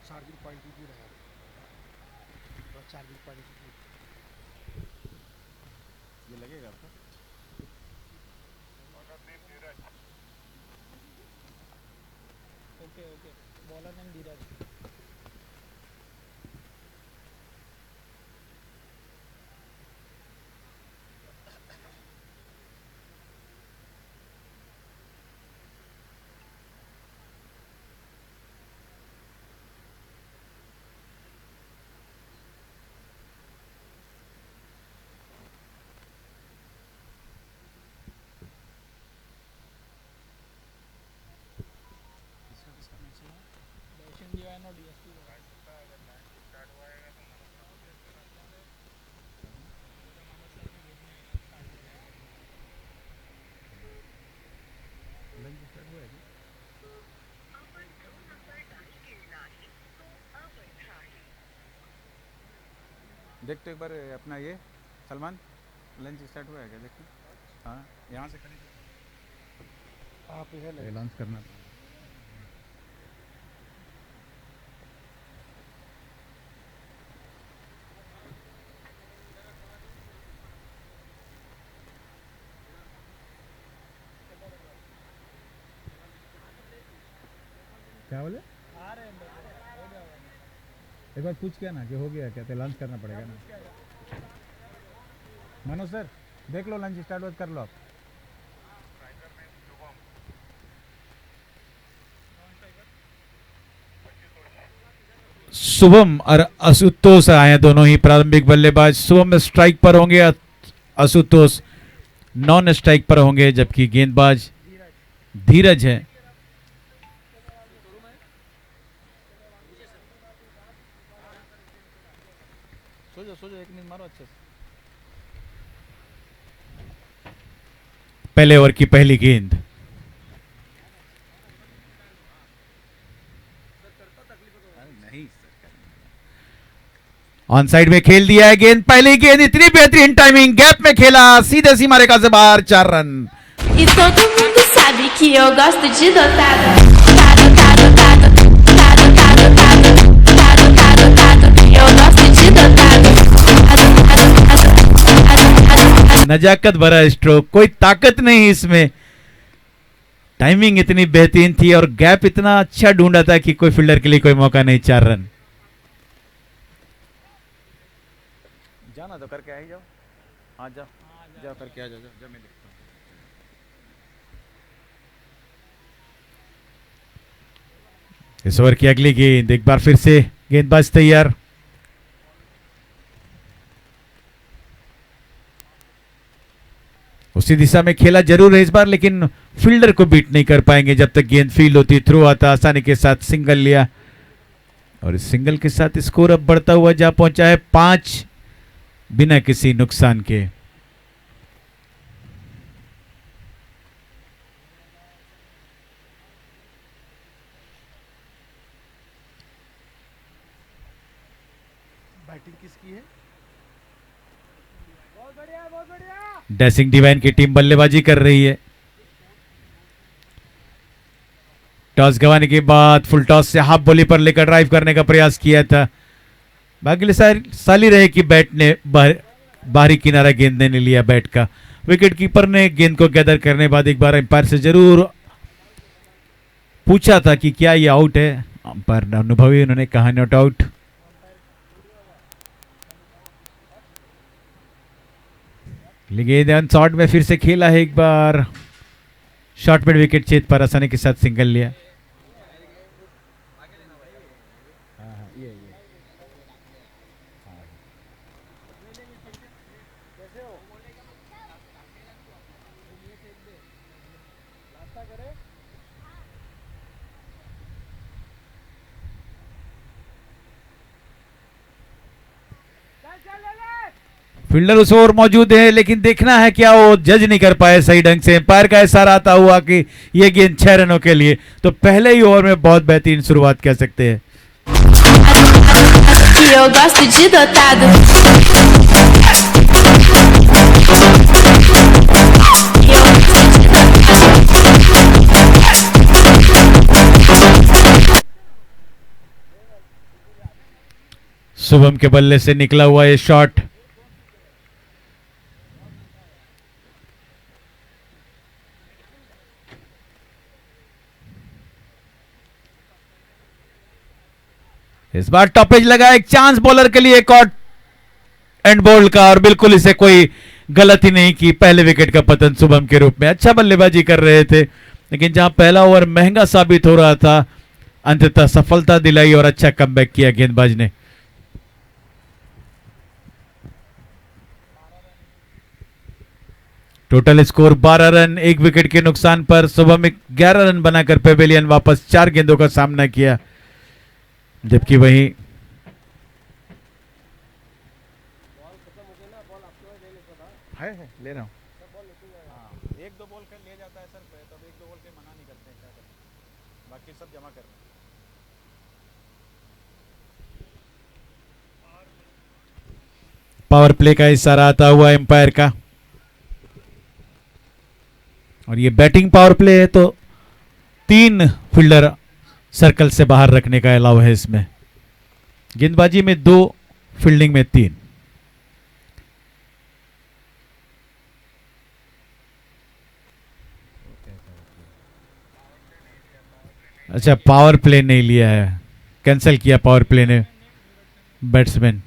Charging point भी पूरा है, चार्जिंग पॉइंट ये लगेगा आपका। ओके ओके, बॉलर नेम धीरज। बैशिंग डिवाइन और डीएसपी लंच स्टार्ट हुआ है क्या? देख तो एक बार अपना ये सलमान, लंच स्टार्ट हुआ है क्या देखो। हाँ, यहाँ से खड़ी आप है लॉन्च करना। क्या बोले? आ रहे हैं बंदे, हो जाएगा। एक बार पूछ क्या ना कि हो गया क्या, तो लॉन्च करना पड़ेगा ना। मनोज सर देख लो, लंच स्टार्ट कर लो आप। शुभम और आशुतोष आए हैं, दोनों ही प्रारंभिक बल्लेबाज। शुभम स्ट्राइक पर होंगे, आशुतोष नॉन स्ट्राइक पर होंगे, जबकि गेंदबाज धीरज है। सो जाओ, एक नींद मारो अच्छे से। पहले ओवर की पहली गेंद ऑन साइड में खेल दिया है गेंद। पहली गेंद इतनी बेहतरीन टाइमिंग, गैप में खेला, सीधे सीमा रेखा से बाहर, 4 run. E todo mundo sabe que eu gosto de dotado. Tado, tado, tado. Tado, tado, tado. Tado, tado, tado. Eu gosto de dotado. Tado, tado, tado. Tado, tado. नजाकत भरा स्ट्रोक, कोई ताकत नहीं इसमें। टाइमिंग इतनी बेहतरीन थी और गैप इतना अच्छा ढूंढा था कि कोई फील्डर के लिए कोई मौका नहीं। 4 रन। जाना तो करके आ ही जाओ। हाँ जाओ, जाओ करके आ जाओ, जाओ मैं देखता हूँ। इस ओवर की अगली गेंद, एक बार फिर से गेंदबाज तैयार। उसी दिशा में खेला जरूर है इस बार, लेकिन फील्डर को बीट नहीं कर पाएंगे जब तक गेंद फील्ड होती। थ्रो आता, आसानी के साथ सिंगल लिया और इस सिंगल के साथ स्कोर अब बढ़ता हुआ जा पहुंचा है 5 बिना किसी नुकसान के। बैटिंग किसकी है? बहुत बढ़िया, बहुत बढ़िया। डैशिंग डिवाइन की टीम बल्लेबाजी कर रही है। टॉस गंवाने के बाद फुल टॉस से हाफ बॉली पर लेकर ड्राइव करने का प्रयास किया था। भाग्यशाली रहे कि बैट ने बाहरी किनारा गेंद ने लिया बैट का। विकेट कीपर ने गेंद को गैदर करने के बाद एक बार अंपायर से जरूर पूछा था कि क्या ये आउट है। अंपायर अनुभवी, उन्होंने कहा नॉट आउट। लेकिन शॉट में फिर से खेला है एक बार, शॉर्ट मिड विकेट छेद पर आसानी के साथ सिंगल लिया। फील्डर उस ओवर मौजूद है, लेकिन देखना है क्या वो जज नहीं कर पाए सही ढंग से। एम्पायर का इशारा आता हुआ कि ये गेंद 6 रनों के लिए, तो पहले ही ओवर में बहुत बेहतरीन शुरुआत कह सकते हैं। Que eu gosto de dotado. Eu gosto de dotado. Shubham के बल्ले से निकला हुआ ये शॉट। इस बार टॉपेज लगा, एक चांस बॉलर के लिए, एक और एंड बॉल का, और बिल्कुल इसे कोई गलती नहीं की। पहले विकेट का पतन शुभम के रूप में। अच्छा बल्लेबाजी कर रहे थे, लेकिन जहां पहला ओवर महंगा साबित हो रहा था, अंततः सफलता दिलाई और अच्छा कमबैक किया गेंदबाज ने। टोटल स्कोर 12 रन, 1 विकेट के नुकसान पर शुभम 11 रन बनाकर पेवेलियन वापस 4 गेंदों का सामना किया, जबकि वहीं ले रहा हूं। एक दो बॉल कर ले जाता है सर पे, तब एक दो बॉल के मना नहीं करते हैं, क्या करें, बाकी सब जमा कर रहे हैं। पावर प्ले का इशारा आता हुआ एम्पायर का, और ये बैटिंग पावर प्ले है, तो 3 फील्डर सर्कल से बाहर रखने का अलाउ है इसमें। गेंदबाजी में 2, फील्डिंग में 3। अच्छा, पावर प्ले नहीं लिया है, कैंसिल किया पावर प्ले ने बैट्समैन।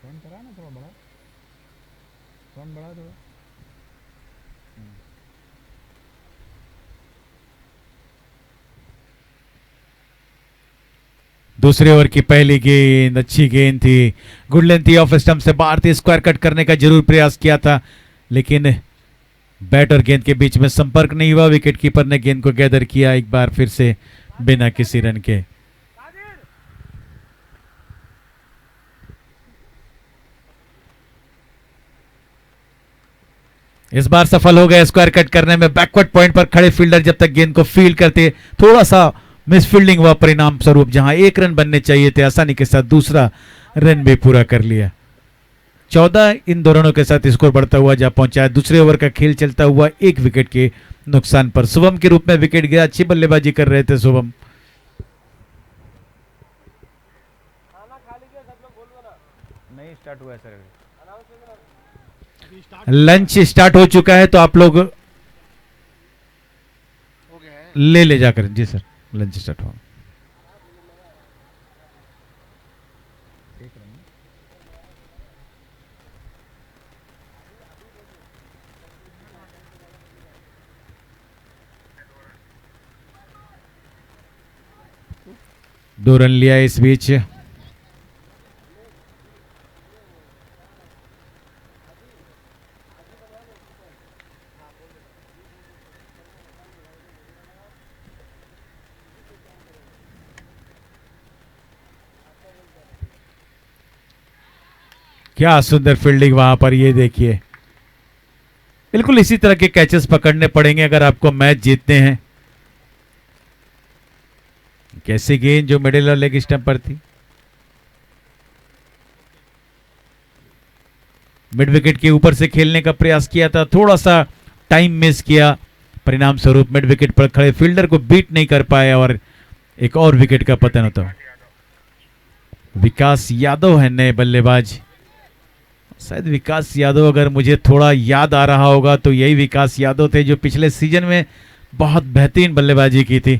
रन करा ना थोड़ा बड़ा, रन बढ़ा थोड़ा। दूसरे ओवर की पहली गेंद अच्छी गेंद थी, गुड लेंथ थी, ऑफ स्टंप से बाहर थी, स्क्वायर कट करने का जरूर प्रयास किया था, लेकिन बैट और गेंद के बीच में संपर्क नहीं हुआ। विकेट कीपर ने गेंद को गैदर किया एक बार फिर से बिना किसी रन के। इस बार सफल हो गए स्क्वायर कट करने में। बैकवर्ड पॉइंट पर खड़े फील्डर जब तक गेंद को फील्ड करते, थोड़ा सा मिसफील्डिंग हुआ, परिणाम स्वरूप जहां 1 रन बनने चाहिए थे, आसानी के साथ दूसरा रन भी पूरा कर लिया। 14 इन दोनों के साथ स्कोर बढ़ता हुआ जा पहुंचा है। दूसरे ओवर का खेल चलता हुआ 1 विकेट के नुकसान पर। शुभम के रूप में विकेट गिरा, अच्छी बल्लेबाजी कर रहे थे शुभम। नहीं स्टार्ट हुआ है सर, लंच स्टार्ट हो चुका है, तो आप लोग हो गया है। ले जाकर। जी सर, लंच स्टार्ट हो। दो रन लिया इस बीच। क्या सुंदर फील्डिंग वहां पर, ये देखिए। बिल्कुल इसी तरह के कैचेस पकड़ने पड़ेंगे अगर आपको मैच जीतने हैं। कैसी गेंद जो मिडिल और लेग स्टंप पर थी। मिड विकेट के ऊपर से खेलने का प्रयास किया था, थोड़ा सा टाइम मिस किया, परिणाम स्वरूप मिड विकेट पर खड़े फील्डर को बीट नहीं कर पाए और एक और विकेट का पतन होता। विकास यादव है नए बल्लेबाज। शायद विकास यादव, अगर मुझे थोड़ा याद आ रहा होगा तो यही विकास यादव थे जो पिछले सीजन में बहुत बेहतरीन बल्लेबाजी की थी।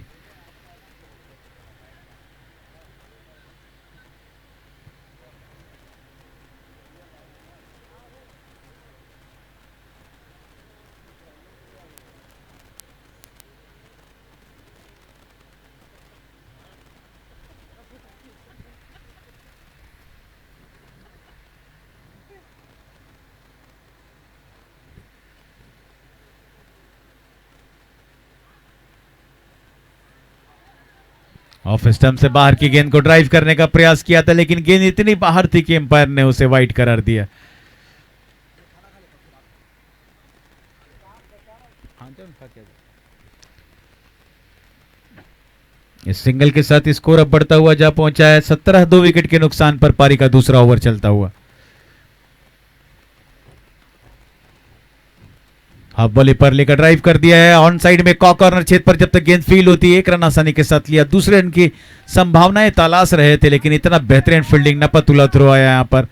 ऑफ स्टंप से बाहर की गेंद को ड्राइव करने का प्रयास किया था, लेकिन गेंद इतनी बाहर थी कि एम्पायर ने उसे वाइड करार दिया। इस सिंगल के साथ स्कोर अब बढ़ता हुआ जा पहुंचा है 17, 2 विकेट के नुकसान पर पारी का दूसरा ओवर चलता हुआ। हाफ बॉली पर लेकर ड्राइव कर दिया है ऑन साइड में कॉर्नर क्षेत्र पर जब तक गेंद फील्ड होती है 1 रन आसानी के साथ लिया। दूसरे रन की संभावनाएं तलाश रहे थे लेकिन इतना बेहतरीन फील्डिंग नपतुला थ्रो आया यहां पर।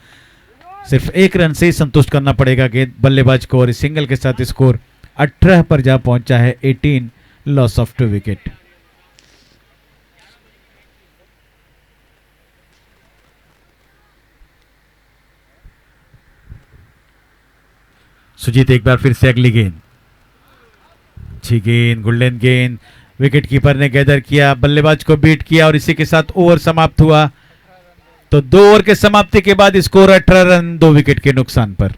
सिर्फ 1 रन से ही संतुष्ट करना पड़ेगा गेंद बल्लेबाज को और इस सिंगल के साथ स्कोर 18 पर जा पहुंचा है 18 लॉस ऑफ 2 विकेट। सुजीत एक बार फिर से अगली गेंद, अच्छी गेंद, गोल्डन गेंद, विकेट कीपर ने गैदर किया, बल्लेबाज को बीट किया और इसी के साथ ओवर समाप्त हुआ। तो 2 ओवर के समाप्ति के बाद स्कोर 18 रन 2 विकेट के नुकसान पर।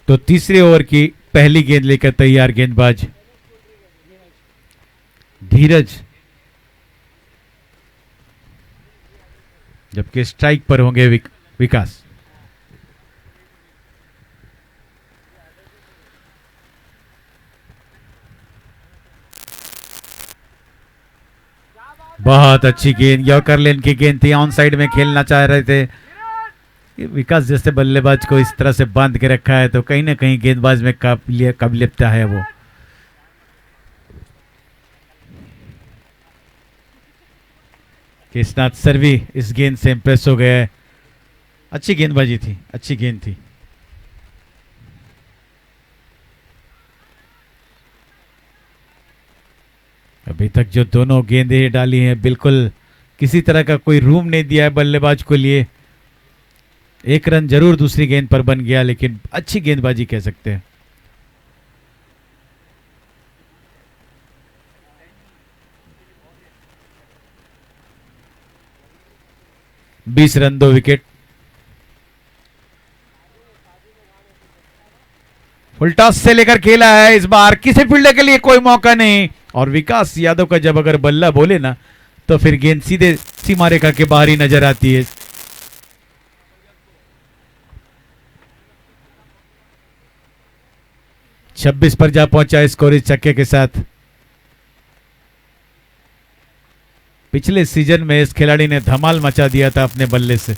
तो तीसरे ओवर की पहली गेंद लेकर तैयार गेंदबाज धीरज, जबकि स्ट्राइक पर होंगे विकास। बहुत अच्छी गेंद, यॉर्कर लेन की गेंद थी, ऑन साइड में खेलना चाह रहे थे विकास। जैसे बल्लेबाज को इस तरह से बांध के रखा है तो कहीं ना कहीं गेंदबाज में काबिलियत है वो। केशनाथ सर भी इस गेंद से इंप्रेस हो गए। अच्छी गेंदबाजी थी, अच्छी गेंद थी। अभी तक जो दोनों गेंदें डाली हैं बिल्कुल किसी तरह का कोई रूम नहीं दिया है बल्लेबाज को लिए। 1 रन जरूर दूसरी गेंद पर बन गया लेकिन अच्छी गेंदबाजी कह सकते हैं। बीस रन 2 विकेट। फुल टॉस से लेकर खेला है इस बार, किसी फील्डर के लिए कोई मौका नहीं और विकास यादव का जब अगर बल्ला बोले ना तो फिर गेंद सीधे सीमा रेखा के बाहर ही नजर आती है। छब्बीस पर जा पहुंचा स्कोर इस छक्के के साथ। पिछले सीजन में इस खिलाड़ी ने धमाल मचा दिया था अपने बल्ले से।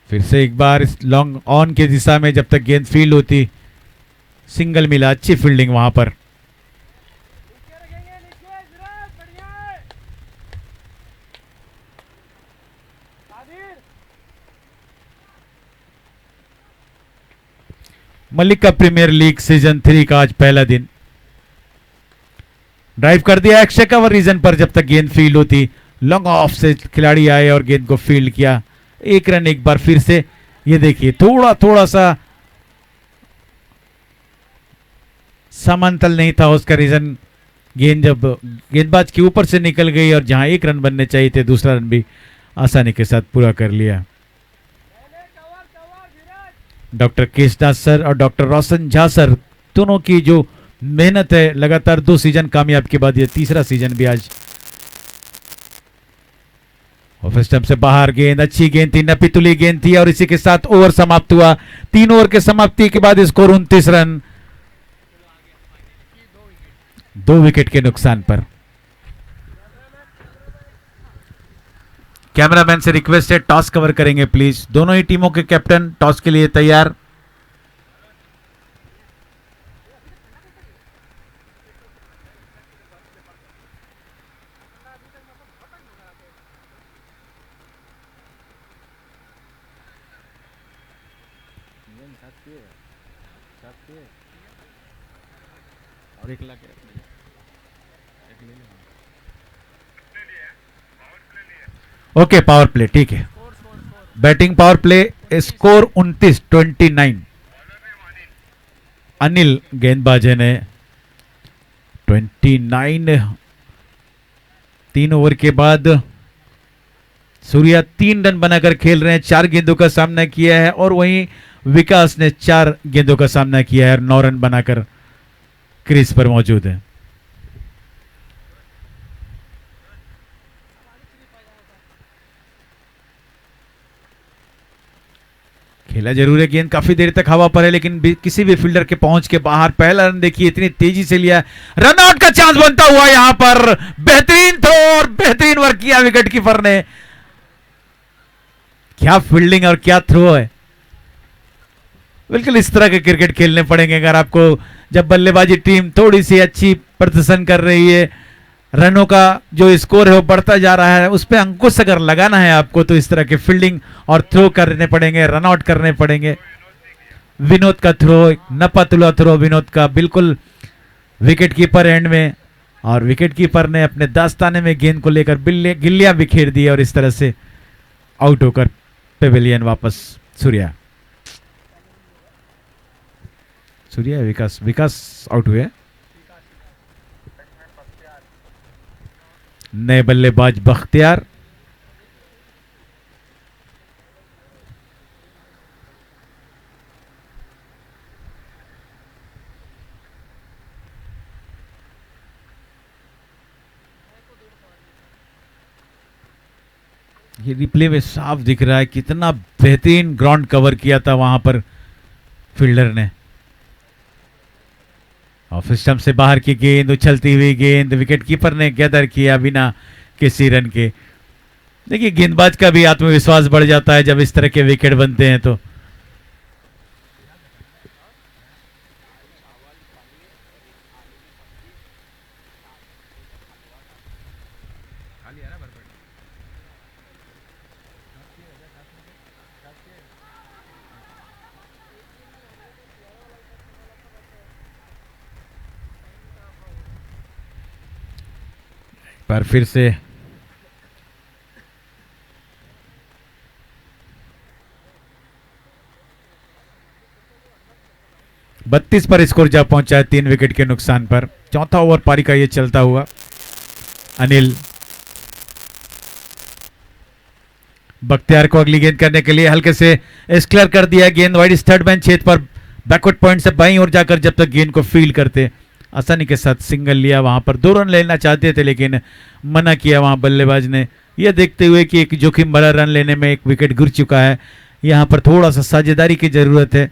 फिर से एक बार इस लॉन्ग ऑन की दिशा में जब तक गेंद फील्ड होती, सिंगल मिला, अच्छी फील्डिंग वहां पर। मल्लिका प्रीमियर लीग सीजन 3 का आज पहला दिन। ड्राइव कर दिया अक्षय कवर रीजन पर जब तक गेंद फील्ड होती, लॉन्ग ऑफ से खिलाड़ी आए और गेंद को फील्ड किया। 1 रन एक बार फिर से। ये देखिए थोड़ा सा समांतल नहीं था उसका रीजन। गेंद जब गेंदबाज के ऊपर से निकल गई और जहां 1 रन बनने चाहिए थे दूसरा रन भी आसानी के साथ पूरा कर लिया। डॉक्टर केशनाथ सर और डॉक्टर रोशन झा सर दोनों की जो मेहनत है, लगातार 2 सीजन कामयाब के बाद ये तीसरा सीजन भी आज। ऑफ स्टंप से बाहर गेंद, अच्छी गेंद थी, नपीतुली गेंद थी और इसी के साथ ओवर समाप्त हुआ। 3 ओवर के समाप्ति के बाद स्कोर 29 रन 2 विकेट के नुकसान पर। कैमरामैन से रिक्वेस्ट है टॉस कवर करेंगे प्लीज। दोनों ही टीमों के कैप्टन टॉस के लिए तैयार। और 1 लाख ओके, पावर प्ले ठीक है। Batting power play, score 29 Anil गेंदबाज ने 29। 3 ओवर के बाद सूर्या 3 रन बनाकर खेल रहे हैं, 4 गेंदों का सामना किया है और वहीं विकास ने 4 गेंदों का सामना किया है और 9 रन बनाकर क्रीज पर मौजूद है। खेला जरूर है, गेंद काफी देर तक हवा पर है लेकिन किसी भी फील्डर के पहुंच के बाहर। पहला रन देखिए इतनी तेजी से लिया, रन आउट का चांस बनता हुआ यहां पर। बेहतरीन थ्रो और बेहतरीन वर्क किया विकेट कीपर ने। क्या फील्डिंग और क्या थ्रो है। बिल्कुल इस तरह के क्रिकेट खेलने पड़ेंगे अगर आपको, जब बल्लेबाजी टीम थोड़ी सी अच्छी प्रदर्शन कर रही है, रनों का जो स्कोर है वो बढ़ता जा रहा है, उस पर अंकुश अगर लगाना है आपको तो इस तरह के फील्डिंग और थ्रो करने पड़ेंगे, रन आउट करने पड़ेंगे। विनोद का थ्रो, नपतुला थ्रो विनोद का, बिल्कुल विकेट कीपर एंड में, और विकेट कीपर ने अपने दास्ताने में गेंद को लेकर गिल्लियां बिखेर दी और इस तरह से आउट होकर पेविलियन वापस। सूर्या विकास आउट हुए। नए बल्लेबाज बख्तियार, ये रिप्ले में साफ दिख रहा है कितना बेहतरीन ग्राउंड कवर किया था वहां पर फील्डर ने। ऑफ स्टंप से बाहर की गेंद, उछलती हुई गेंद, विकेट कीपर ने गैदर किया बिना किसी रन के। देखिए गेंदबाज का भी आत्मविश्वास बढ़ जाता है जब इस तरह के विकेट बनते हैं तो। पर फिर से बत्तीस पर स्कोर जा पहुंचा है 3 विकेट के नुकसान पर। चौथा ओवर पारी का ये चलता हुआ। अनिल बख्तियार को अगली गेंद करने के लिए हल्के से स्क्लेयर कर दिया गेंद वाइड स्टर्ट बेंच छेद पर, बैकवर्ड पॉइंट से बाईं ओर जाकर जब तक गेंद को फील करते, आसानी के साथ सिंगल लिया। वहां पर 2 रन लेना चाहते थे लेकिन मना किया वहां बल्लेबाज ने, यह देखते हुए कि एक जोखिम भरा रन लेने में एक विकेट गिर चुका है, यहां पर थोड़ा सा साझेदारी की जरूरत है।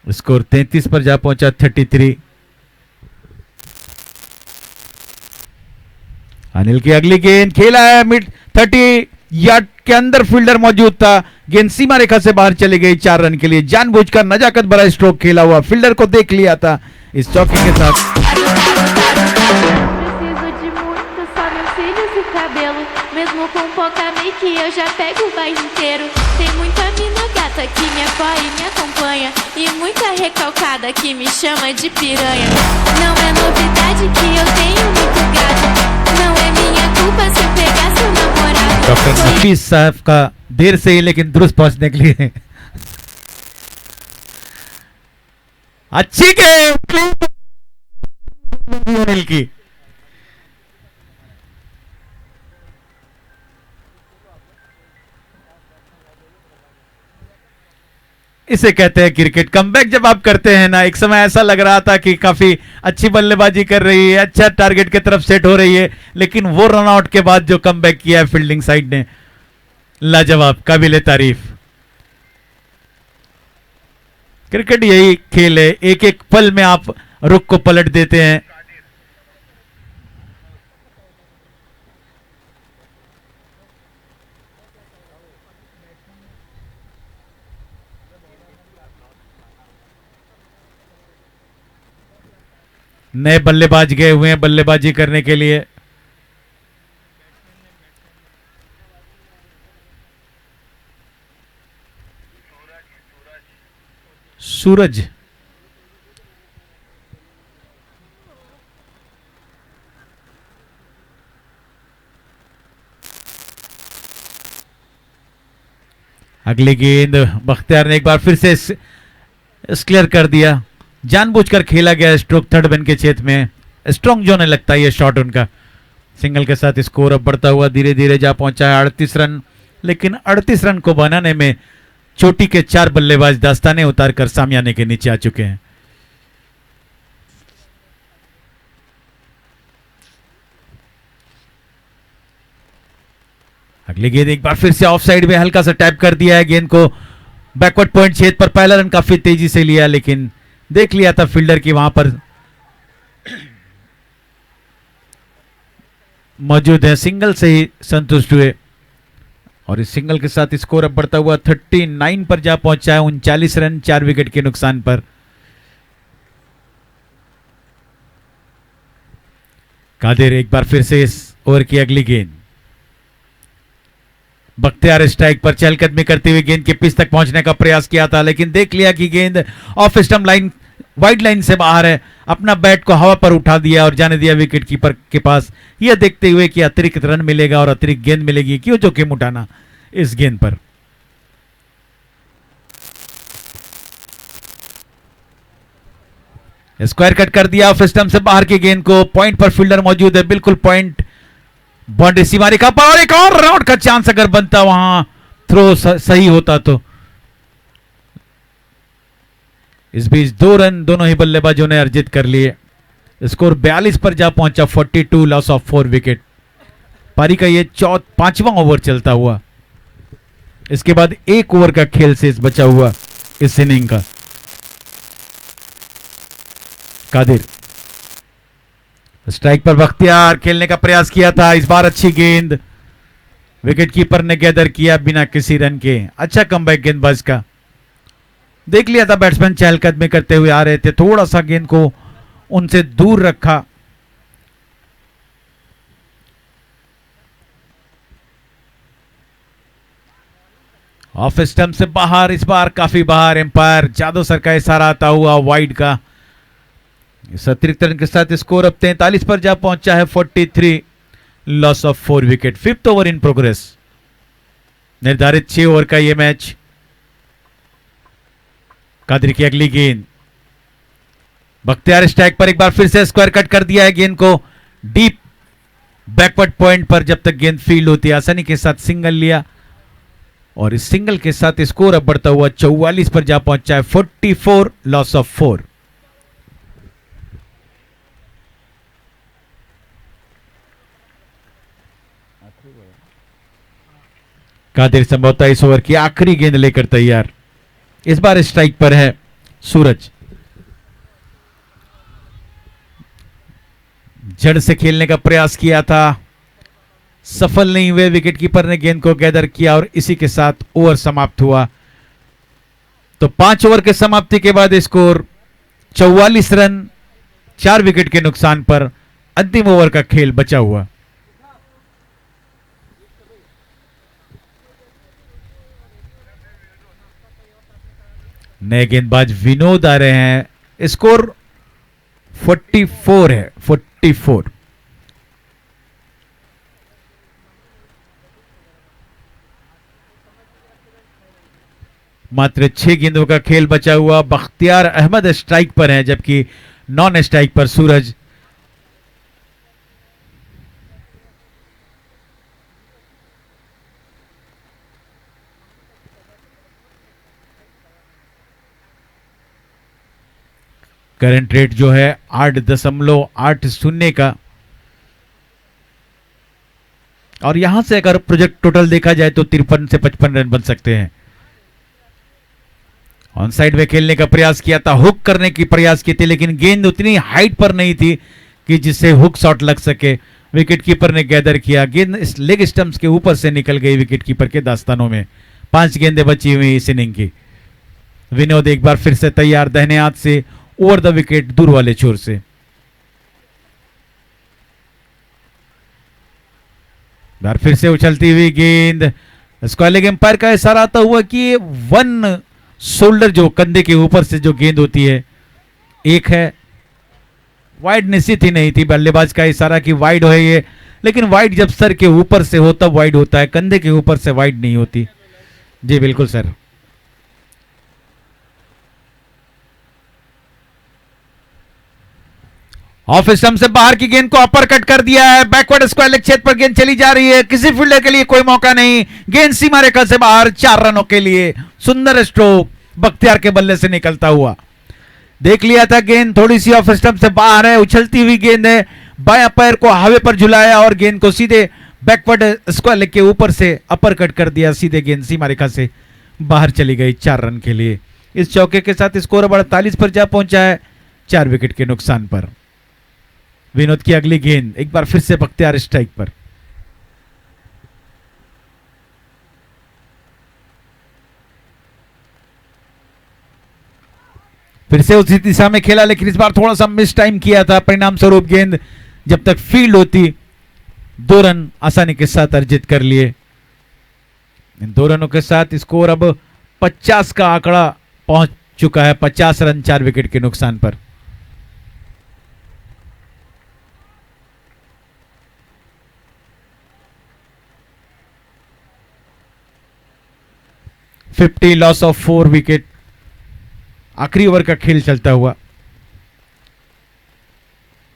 स्कोर 33 पर जा पहुंचा 33। अनिल की अगली गेंद खेला है मिड 30 यार्ड के अंदर, फील्डर मौजूद था, गेंद सीमा रेखा से बाहर चली गई 4 रन के लिए। जानबूझकर नजाकत भरा स्ट्रोक खेला हुआ, फील्डर को देख लिया था इस चौके के साथ। Preciso de muito, só meus cílios e cabelo. Mesmo com pouca make, eu já pego o bairro inteiro. Tem muita mina gata que me apoia e me acompanha. E muita recalcada que me chama de piranha. Não é novidade que eu tenho muito gato. Não é minha culpa se eu pegar seu namorado. Doctor Nafees साहब का देर से ही लेकिन दुरुस्त पहुंचने के लिए अच्छी गेंद अनिल की। इसे कहते हैं क्रिकेट कमबैक। जब आप करते हैं ना, एक समय ऐसा लग रहा था कि काफी अच्छी बल्लेबाजी कर रही है, अच्छा टारगेट की तरफ सेट हो रही है, लेकिन वो रन आउट के बाद जो कमबैक किया है फील्डिंग साइड ने, लाजवाब, काबिले तारीफ। क्रिकेट यही खेल है, एक एक पल में आप रुख को पलट देते हैं। नए बल्लेबाज गए हुए हैं बल्लेबाजी करने के लिए। सूरज अगली गेंद बख्तियार ने एक बार फिर से क्लियर कर दिया, जानबूझकर खेला गया स्ट्रोक थर्ड मैन के क्षेत्र में, स्ट्रॉन्ग जोन लगता है ये शॉट उनका। सिंगल के साथ स्कोर अब बढ़ता हुआ धीरे धीरे जा पहुंचा है 38 रन, लेकिन 38 रन को बनाने में चोटी के 4 बल्लेबाज दास्ताने उतारकर सामियाने के नीचे आ चुके हैं। अगली गेंद एक बार फिर से ऑफ साइड में हल्का सा टैप कर दिया है, गेंद को बैकवर्ड पॉइंट क्षेत्र पर पहला रन काफी तेजी से लिया, लेकिन देख लिया था फील्डर की वहां पर मौजूद है, सिंगल से ही संतुष्ट हुए और इस सिंगल के साथ स्कोर अब बढ़ता हुआ 39 पर जा पहुंचा है, 39 रन 4 विकेट के नुकसान पर। कादिर एक बार फिर से इस ओवर की अगली गेंद, बख्तियार स्ट्राइक पर चहलकदमी करते हुए गेंद के पिच तक पहुंचने का प्रयास किया था, लेकिन देख लिया कि गेंद off stump line wide line से बाहर है, अपना बैट को हवा पर उठा दिया और जाने दिया विकेट कीपर के पास, यह देखते हुए कि अतिरिक्त रन मिलेगा और अतिरिक्त गेंद मिलेगी, क्यों जोखिम उठाना इस गेंद पर। स्क्वायर कट कर दिया ऑफ स्टंप से बाहर की गेंद को, पॉइंट पर फील्डर मौजूद है, बिल्कुल पॉइंट बाउंड्री सीमा रेखा पर, और एक और राउंड का चांस अगर बनता, वहां थ्रो सही होता तो। इस बीच 2 रन दोनों ही बल्लेबाजों ने अर्जित कर लिए, स्कोर 42 पर जा पहुंचा, 42 लॉस ऑफ 4 विकेट। पारी का ये 5वां ओवर चलता हुआ, इसके बाद 1 ओवर का खेल शेष बचा हुआ इस इनिंग का। कादिर स्ट्राइक पर, बख्तियार खेलने का प्रयास किया था, इस बार अच्छी गेंद विकेट कीपर ने गैदर किया बिना किसी रन के, अच्छा कमबैक गेंदबाज का। देख लिया था बैट्समैन चहलकदमी करते हुए आ रहे थे, थोड़ा सा गेंद को उनसे दूर रखा। ऑफ स्टंप से बाहर, इस बार काफी बाहर, एम्पायर जादव सर का इशारा आता हुआ वाइड का। इस अतिरिक्त रन के साथ स्कोर अब 43 पर जा पहुंचा है, 43 loss of 4 wicket. 5th over in progress, निर्धारित 6 ओवर का यह मैच। कादिर की अगली गेंद, बख्तियार स्ट्राइक पर एक बार फिर से स्क्वायर कट कर दिया है, गेंद को डीप बैकवर्ड पॉइंट पर जब तक गेंद फील्ड होती है आसानी के साथ सिंगल लिया और इस सिंगल के साथ स्कोर अब बढ़ता हुआ 44 पर जा पहुंचा है, 44 लॉस ऑफ 4। कादिर संभवतः इस ओवर की आखिरी गेंद लेकर तैयार, इस बार स्ट्राइक पर है सूरज। जड़ से खेलने का प्रयास किया था, सफल नहीं हुए, विकेट कीपर ने गेंद को गैदर किया और इसी के साथ ओवर समाप्त हुआ। तो 5 ओवर के समाप्ति के बाद स्कोर 44 रन 4 विकेट के नुकसान पर, अंतिम ओवर का खेल बचा हुआ। नए गेंदबाज विनोद आ रहे हैं, स्कोर 44 है, 44। मात्र 6 गेंदों का खेल बचा हुआ। बख्तियार अहमद स्ट्राइक पर हैं, जबकि नॉन स्ट्राइक पर सूरज। करंट रेट जो है 8.80 का, और यहां से अगर प्रोजेक्ट टोटल देखा जाए तो 53 से 55 रन बन सकते हैं। ऑन साइड में खेलने का प्रयास किया था, हुक करने की प्रयास की थी, लेकिन गेंद उतनी हाइट पर नहीं थी कि जिससे हुक शॉट लग सके। विकेट कीपर ने गैदर किया, गेंद इस लेग स्टंप्स के ऊपर से निकल गई विकेट कीपर के दास्तानों में। 5 गेंदें बची हुई इस इनिंग की। विनोद एक बार फिर से तैयार, दाहिने हाथ से ओवर द विकेट दूर वाले छोर से। बार फिर से उछलती हुई गेंद, स्क्वायर एम्पायर का इशारा आता हुआ कि 1 शोल्डर जो कंधे के ऊपर से जो गेंद होती है, एक है वाइड निश्चित ही नहीं थी। बल्लेबाज का इशारा कि वाइड है ये, लेकिन वाइड जब सर के ऊपर से हो तब वाइड होता है, कंधे के ऊपर से वाइड नहीं होती। जी बिल्कुल सर। ऑफ स्टंप से बाहर की गेंद को अपर कट कर दिया है, बैकवर्ड स्क्वायर लेग क्षेत्र पर गेंद चली जा रही है, किसी फील्डर के लिए कोई मौका नहीं, गेंद सीमा रेखा से बाहर, 4 रनों के लिए। सुंदर स्ट्रोक बख्तियार के बल्ले से निकलता हुआ। देख लिया था गेंद थोड़ी सी ऑफ स्टंप से बाहर है, उछलती हुई गेंद है, बाएं पैर को हवा पर झुलाया और गेंद को सीधे बैकवर्ड स्क्वायर लेग के ऊपर से अपर कट कर दिया, सीधे गेंद सीमा रेखा से बाहर चली गई 4 रन के लिए। इस चौके के साथ स्कोर 48 पर जा पहुंचा है, 4 विकेट के नुकसान पर। विनोद की अगली गेंद एक बार फिर से बख्तियार स्ट्राइक पर। फिर से उसी दिशा में खेला, लेकिन इस बार थोड़ा सा मिस टाइम किया था, परिणाम स्वरूप गेंद जब तक फील्ड होती 2 रन आसानी के साथ अर्जित कर लिए। इन 2 रनों के साथ स्कोर अब 50 का आंकड़ा पहुंच चुका है, 50 रन 4 विकेट के नुकसान पर। Loss of 4 wicket. आखिरी ओवर का खेल चलता हुआ।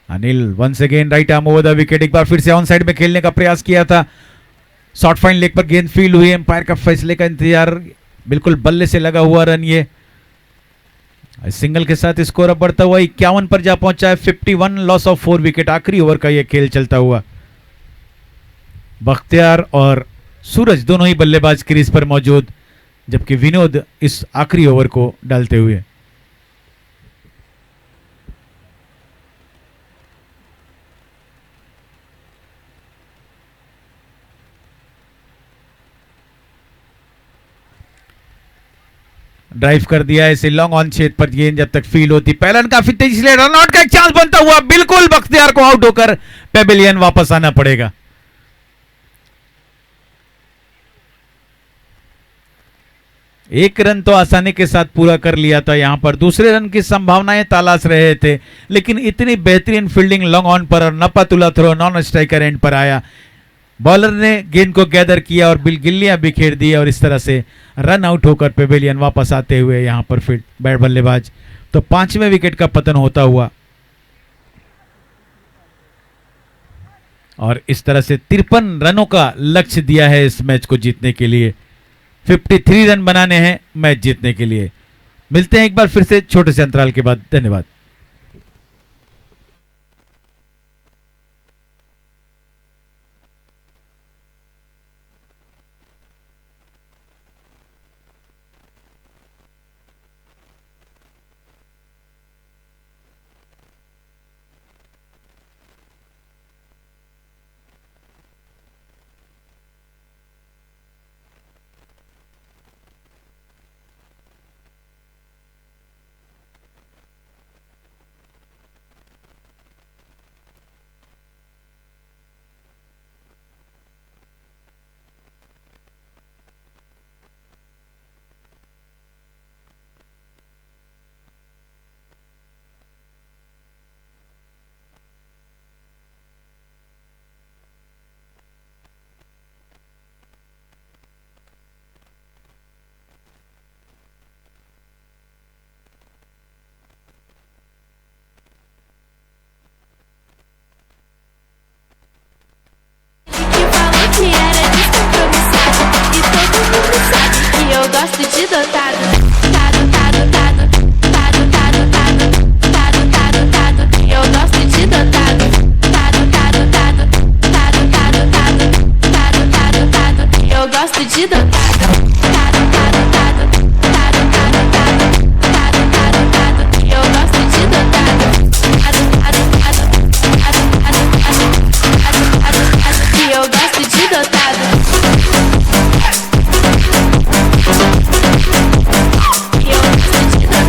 Anil once again right arm over the wicket, एक बार फिर से ऑन साइड में खेलने का प्रयास किया था, शॉर्ट फाइन लेग पर गेंद फील्ड हुई, एम्पायर का फैसले का इंतजार, बिल्कुल बल्ले से लगा हुआ रन। ये सिंगल के साथ स्कोर अब बढ़ता हुआ 51 पर जा पहुंचा है, 51 लॉस ऑफ 4 विकेट। आखिरी ओवर का यह खेल चलता हुआ। बख्तियार और सूरज दोनों ही बल्लेबाज क्रीज पर मौजूद, जबकि विनोद इस आखिरी ओवर को डालते हुए। ड्राइव कर दिया है इसे लॉन्ग ऑन क्षेत्र पर, गेंद जब तक फील्ड होती, पहला रन काफी तेजी से रन आउट का एक चांस बनता हुआ, बिल्कुल बख्तियार को आउट होकर पेविलियन वापस आना पड़ेगा। एक रन तो आसानी के साथ पूरा कर लिया था, यहां पर दूसरे रन की संभावनाएं तलाश रहे थे, लेकिन इतनी बेहतरीन फील्डिंग लॉन्ग ऑन पर और नपातुला थ्रो नॉन स्ट्राइकर एंड पर आया। बॉलर ने गेंद को गैदर किया और गिल्लियां बिखेर दी और इस तरह से रन आउट होकर पेविलियन वापस आते हुए यहां पर फिर बैट बल्लेबाज। तो 5वें विकेट का पतन होता हुआ और इस तरह से 53 रनों का लक्ष्य दिया है इस मैच को जीतने के लिए। 53 रन बनाने हैं मैच जीतने के लिए। मिलते हैं एक बार फिर से छोटे से अंतराल के बाद। धन्यवाद। Que era descompromissado e todo mundo sabe que eu gosto de dotado. Tado, tado, tado, tado, tado, tado, tado, tado, tado. Eu gosto de dotado. Tado, tado, tado, tado, tado, tado, tado, tado, tado. Eu gosto de dotado. Tado, tado, tado, tado, tado, tado, tado, tado, tado. Eu gosto de dotado. Tado, tado, tado, tado, tado, tado, tado, tado, tado. E eu gosto de dotado. E eu gosto de dotado.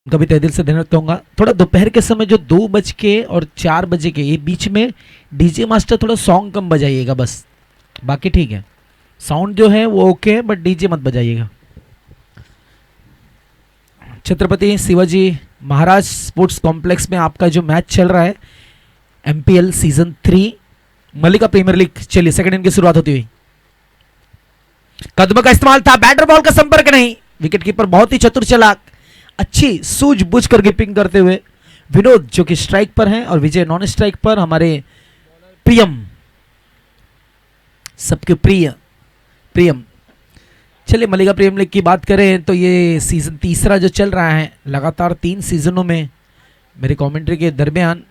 उनका भी तहे दिल से धन्यवाद कहूंगा। थोड़ा दोपहर के समय जो 2 बज के और 4 बजे के ये बीच में डीजे मास्टर थोड़ा सॉन्ग कम बजाइएगा बस, बाकी ठीक है। साउंड जो है वो ओके है, बट डीजे मत बजाइएगा। छत्रपति शिवाजी महाराज स्पोर्ट्स कॉम्प्लेक्स में आपका जो मैच चल रहा है MPL सीजन 3 मलिका प्रीमियर लीग, चलिए सेकंड इनिंग की शुरुआत होती हुई। कदम का इस्तेमाल था, बैटर बॉल का संपर्क नहीं, विकेट कीपर बहुत ही चतुर चालाक, अच्छी सूझबूझ कर कीपिंग करते हुए विनोद जो कि स्ट्राइक पर हैं और विजय नॉन स्ट्राइक पर। हमारे प्रियम, सबके प्रियम। चलिए मलिका प्रीमियर लीग की बात करें तो ये सीजन तीसरा जो चल रहा है, लगातार 3 सीजनों में मेरे कमेंट्री के दरमियान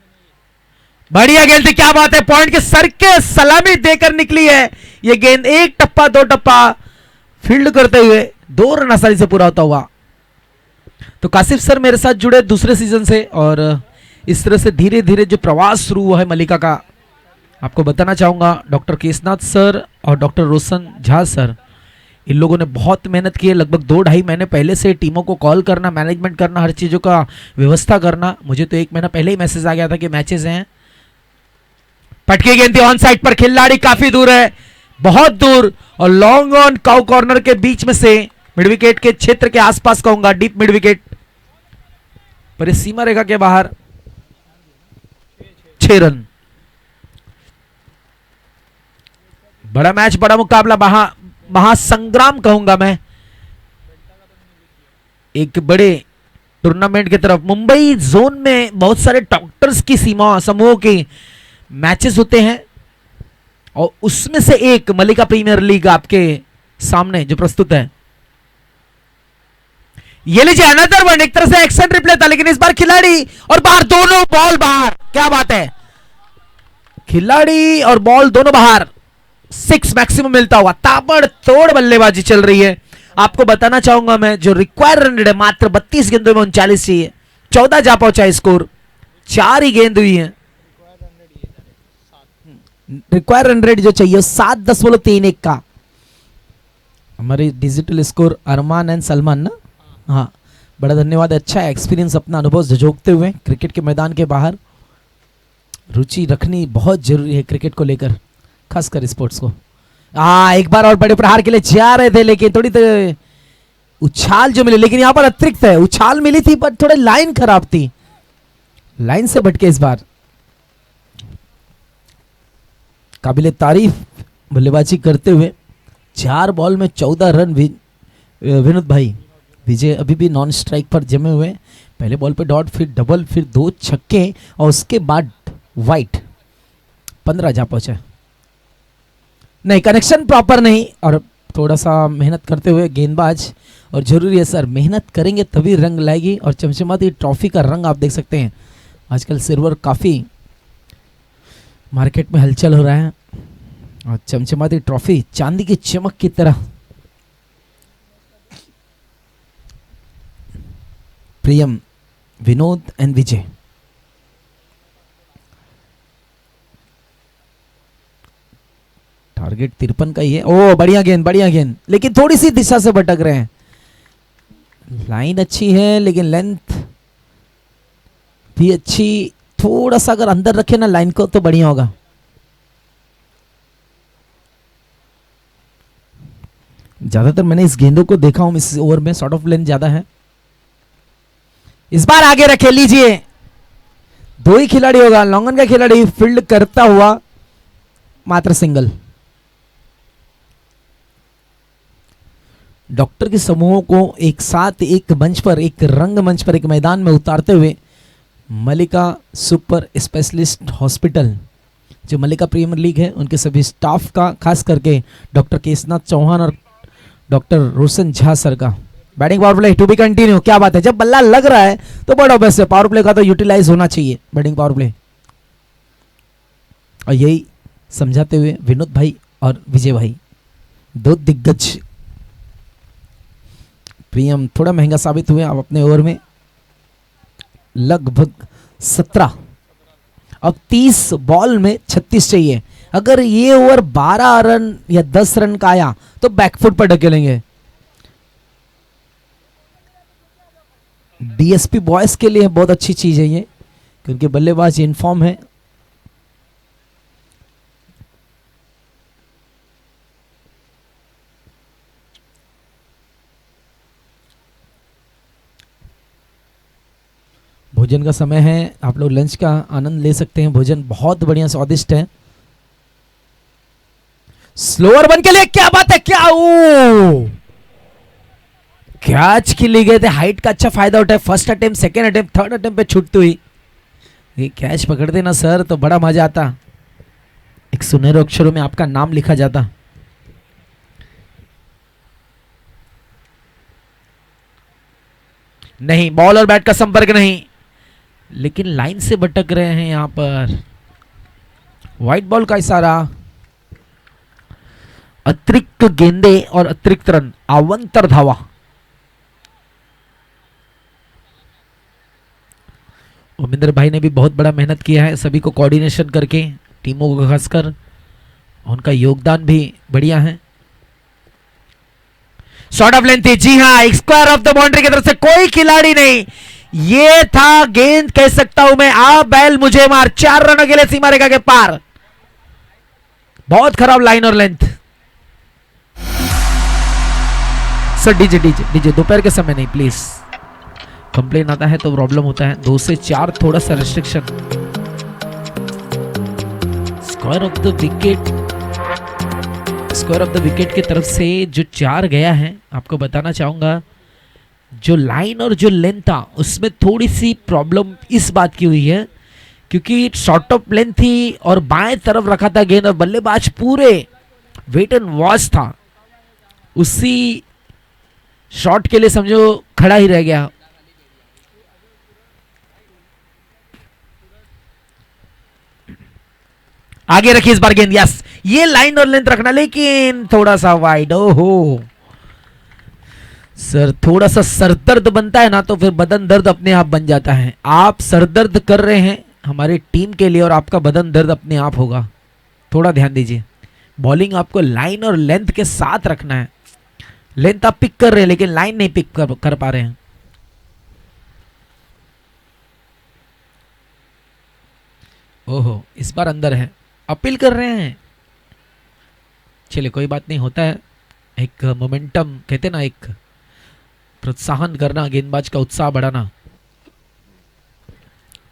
बढ़िया गेंद थी, क्या बात है, पॉइंट के सर के सलामी देकर निकली है ये गेंद। 1 टप्पा 2 टप्पा फील्ड करते हुए 2 रन आसानी से पूरा होता हुआ। तो कासिफ सर मेरे साथ जुड़े दूसरे सीजन से, और इस तरह से धीरे धीरे जो प्रवास शुरू हुआ है मलिका का, आपको बताना चाहूंगा डॉक्टर केसनाथ सर और डॉक्टर रोशन झा सर, इन लोगों ने बहुत मेहनत की है। लगभग 2-2.5 महीने पहले से टीमों को कॉल करना, मैनेजमेंट करना, हर चीज़ों का व्यवस्था करना। मुझे तो 1 महीना पहले ही मैसेज आ गया था कि मैचेस हैं। पटकी गेंद थी ऑन साइड पर, खिलाड़ी काफी दूर है, बहुत दूर, और लॉन्ग ऑन काउ कॉर्नर के बीच में से मिड विकेट के क्षेत्र के आसपास कहूंगा, डीप मिड विकेट पर इस सीमा रेखा के बाहर 6 रन। बड़ा मैच, बड़ा मुकाबला, महासंग्राम कहूंगा मैं, एक बड़े टूर्नामेंट की तरफ। मुंबई जोन में बहुत सारे डॉक्टर्स की सीमा समूहों की मैचेस होते हैं, और उसमें से एक मलिका प्रीमियर लीग आपके सामने जो प्रस्तुत है। ये लीजिए अनदर वन, एक तरह से एक्शन रिप्ले था, लेकिन इस बार खिलाड़ी और बाहर, दोनों बॉल बाहर, क्या बात है, खिलाड़ी और बॉल दोनों बाहर। 6 मैक्सिमम मिलता हुआ, ताबड़तोड़ बल्लेबाजी चल रही है। आपको बताना चाहूंगा मैं, जो रिक्वायर्ड रन रेट है मात्र 32 गेंदों में 39 चाहिए, 14 जा पहुंचा है स्कोर, 4 ही गेंद हुई है। रिक्वायर्ड रन रेट जो चाहिए 7.31 का। हमारे digital score Arman and Salman ना, हाँ बड़ा धन्यवाद। अच्छा एक्सपीरियंस, अपना अनुभव झोंकते हुए क्रिकेट के मैदान के बाहर रुचि रखनी बहुत जरूरी है क्रिकेट को लेकर, खासकर स्पोर्ट्स को। एक बार और बड़े प्रहार के लिए जा रहे थे, लेकिन थोड़ी तो उछाल जो मिली, लेकिन यहां पर अतिरिक्त है, उछाल मिली थी पर थोड़े लाइन खराब थी, लाइन से भटके इस बार। काबिले तारीफ बल्लेबाजी करते हुए 4 बॉल में 14 रन विनोद भाई। विजय अभी भी नॉन स्ट्राइक पर जमे हुए, पहले बॉल पे डॉट, फिर डबल, फिर 2 छक्के, और उसके बाद वाइट, 15 जा पहुंचा। नहीं, कनेक्शन प्रॉपर नहीं, और थोड़ा सा मेहनत करते हुए गेंदबाज, और जरूरी है सर, मेहनत करेंगे तभी रंग लाएगी। और चमचमाती ट्रॉफी का रंग आप देख सकते हैं, आजकल सिल्वर काफ़ी मार्केट में हलचल हो रहा है, और चमचमाती ट्रॉफी चांदी की चमक की तरह। प्रियम, विनोद एंड विजय, टारगेट 53 का ही है। ओ बढ़िया गेंद, बढ़िया गेंद, लेकिन थोड़ी सी दिशा से भटक रहे हैं। लाइन अच्छी है, लेकिन लेंथ भी अच्छी, थोड़ा सा अगर अंदर रखे ना लाइन को तो बढ़िया होगा। ज्यादातर मैंने इस गेंदों को देखा हूं, इस ओवर में शॉर्ट ऑफ लेंथ ज्यादा है। इस बार आगे रखे, लीजिए 2 ही खिलाड़ी होगा, लॉन्गन का खिलाड़ी फील्ड करता हुआ मात्र सिंगल। डॉक्टर के समूहों को एक साथ एक मंच पर, एक रंग मंच पर, एक मैदान में उतारते हुए मलिका सुपर स्पेशलिस्ट हॉस्पिटल, जो मलिका प्रीमियर लीग है, उनके सभी स्टाफ का, खास करके डॉक्टर केसनाथ चौहान और डॉक्टर रोशन झा सर का। Batting power play to be continue, क्या बात है, जब बल्ला लग रहा है तो बड़ा बेस्ट है, पावर प्ले का तो यूटिलाइज होना चाहिए बैटिंग पावर प्ले। और यही समझाते हुए विनोद भाई और विजय भाई, 2 दिग्गज। प्रियम थोड़ा महंगा साबित हुए अब अपने ओवर में, लगभग 17, अब 30 बॉल में 36 चाहिए। अगर ये ओवर 12 रन या 10 रन का आया तो बैकफुट पर ढकेलेंगे। डीएसपी बॉयज के लिए बहुत अच्छी चीज है ये, क्योंकि बल्लेबाज इनफॉर्म है। भोजन का समय है, आप लोग लंच का आनंद ले सकते हैं। भोजन बहुत बढ़िया स्वादिष्ट है। स्लोअर बन के लिए क्या बात है, क्या ओ कैच के लिए गए थे, हाइट का अच्छा फायदा उठाया। First attempt, second attempt, third attempt पे छूटती हुई ये कैच पकड़ते ना सर तो बड़ा मजा आता, एक सुनहरे अक्षरों में आपका नाम लिखा जाता। नहीं, बॉल और बैट का संपर्क नहीं, लेकिन लाइन से भटक रहे हैं यहां पर। व्हाइट बॉल का इशारा, अतिरिक्त गेंदे और अतिरिक्त रन, अवंतर धावा। उमिंदर भाई ने भी बहुत बड़ा मेहनत किया है, सभी को कोऑर्डिनेशन करके, टीमों को खासकर, उनका योगदान भी बढ़िया है। शॉर्ट ऑफ लेंथ थी, जी हां, स्क्वायर ऑफ द बाउंड्री की तरफ से कोई खिलाड़ी नहीं, ये था गेंद, कह सकता हूं मैं, आ बैल मुझे मार। 4 रनों के लिए सीमा रेखा के पार। बहुत खराब लाइन और length. Sir DJ DJ DJ दोपहर के समय नहीं प्लीज, कंप्लेन आता है तो प्रॉब्लम होता है। 2 से 4 थोड़ा सा restriction. Square of the wicket, square of the wicket की तरफ से जो 4 गया है, आपको बताना चाहूंगा जो लाइन और जो लेंथ था उसमें थोड़ी सी प्रॉब्लम इस बात की हुई है, क्योंकि शॉर्ट ऑफ लेंथ थी और बाएं तरफ रखा था गेंद, और बल्लेबाज पूरे वेट एंड वॉच था, उसी शॉट के लिए समझो खड़ा ही रह गया। आगे रखिए इस बार गेंद, यस, ये लाइन और लेंथ रखना, लेकिन थोड़ा सा वाइड। ओहो सर, थोड़ा सा सरदर्द बनता है ना तो फिर बदन दर्द अपने आप बन जाता है। आप सरदर्द कर रहे हैं हमारी टीम के लिए और आपका बदन दर्द अपने आप होगा, थोड़ा ध्यान दीजिए। बॉलिंग आपको लाइन और लेंथ के साथ रखना है। लेंथ आप पिक कर रहे हैं लेकिन लाइन नहीं पिक कर पा रहे हैं। ओहो, इस बार अंदर है, अपील कर रहे हैं। चलिए कोई बात नहीं, होता है, एक मोमेंटम कहते ना, एक प्रोत्साहन करना, गेंदबाज का उत्साह बढ़ाना,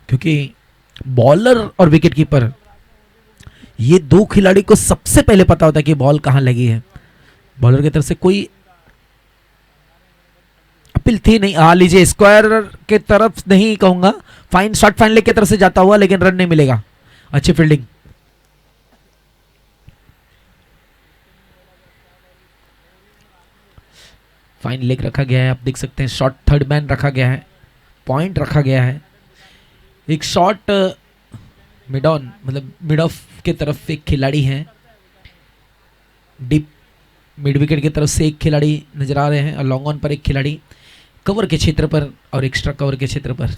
क्योंकि बॉलर और विकेट कीपर ये 2 खिलाड़ी को सबसे पहले पता होता है कि बॉल कहां लगी है। बॉलर की तरफ से कोई अपील थी नहीं। आ लीजिए, स्क्वायर के तरफ नहीं कहूंगा, फाइन शॉट, फाइन लेग की तरफ से जाता हुआ, लेकिन रन नहीं मिलेगा। अच्छी फील्डिंग। फाइन लेग रखा गया है, आप देख सकते हैं। शॉट थर्ड मैन रखा गया है, पॉइंट रखा गया है। एक शॉट मिड ऑन, मतलब मिड ऑफ के तरफ एक खिलाड़ी है, डीप मिड विकेट की तरफ से एक खिलाड़ी नजर आ रहे हैं, और लॉन्ग ऑन पर एक खिलाड़ी कवर के क्षेत्र पर और एक्स्ट्रा कवर के क्षेत्र पर।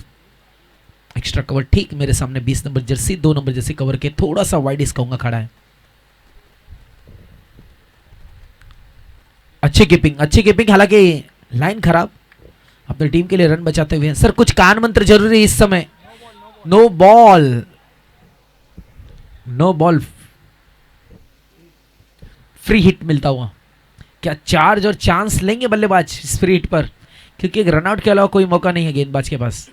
एक्स्ट्रा कवर ठीक मेरे सामने 20 number Jersey, 2 number Jersey cover के थोड़ा सा वाइड इसका खड़ा है। अच्छी कीपिंग, हालांकि लाइन खराब, अपनी टीम के लिए रन बचाते हुए। सर कुछ कान मंत्र जरूरी इस समय। No ball, no ball, free hit मिलता हुआ। क्या चार्ज और चांस लेंगे बल्लेबाज इस फ्री हिट पर, क्योंकि एक रनआउट के अलावा कोई मौका नहीं है गेंदबाज के पास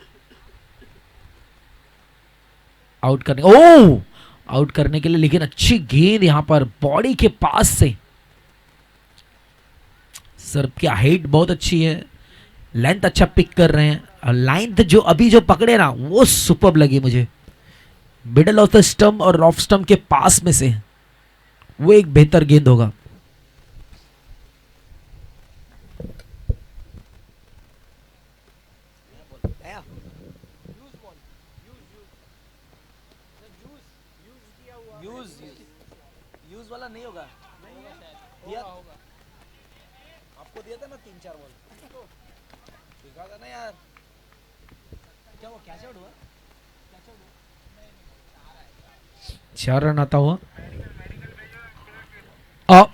आउट करने। ओह, आउट करने के लिए, लेकिन अच्छी गेंद यहां पर बॉडी के पास से। सर की हाइट बहुत अच्छी है, लेंथ अच्छा पिक कर रहे हैं, और लाइन जो अभी जो पकड़े ना वो सुपर्ब लगी मुझे। मिडल ऑफ द स्टंप और ऑफ स्टंप के पास में से वो एक बेहतर गेंद होगा। यूज वाला नहीं होगा, आपको दिया था ना 3-4 बॉल, दिखा था ना यार। क्या वो कैच आउट हुआ? 4 रन आता हुआ।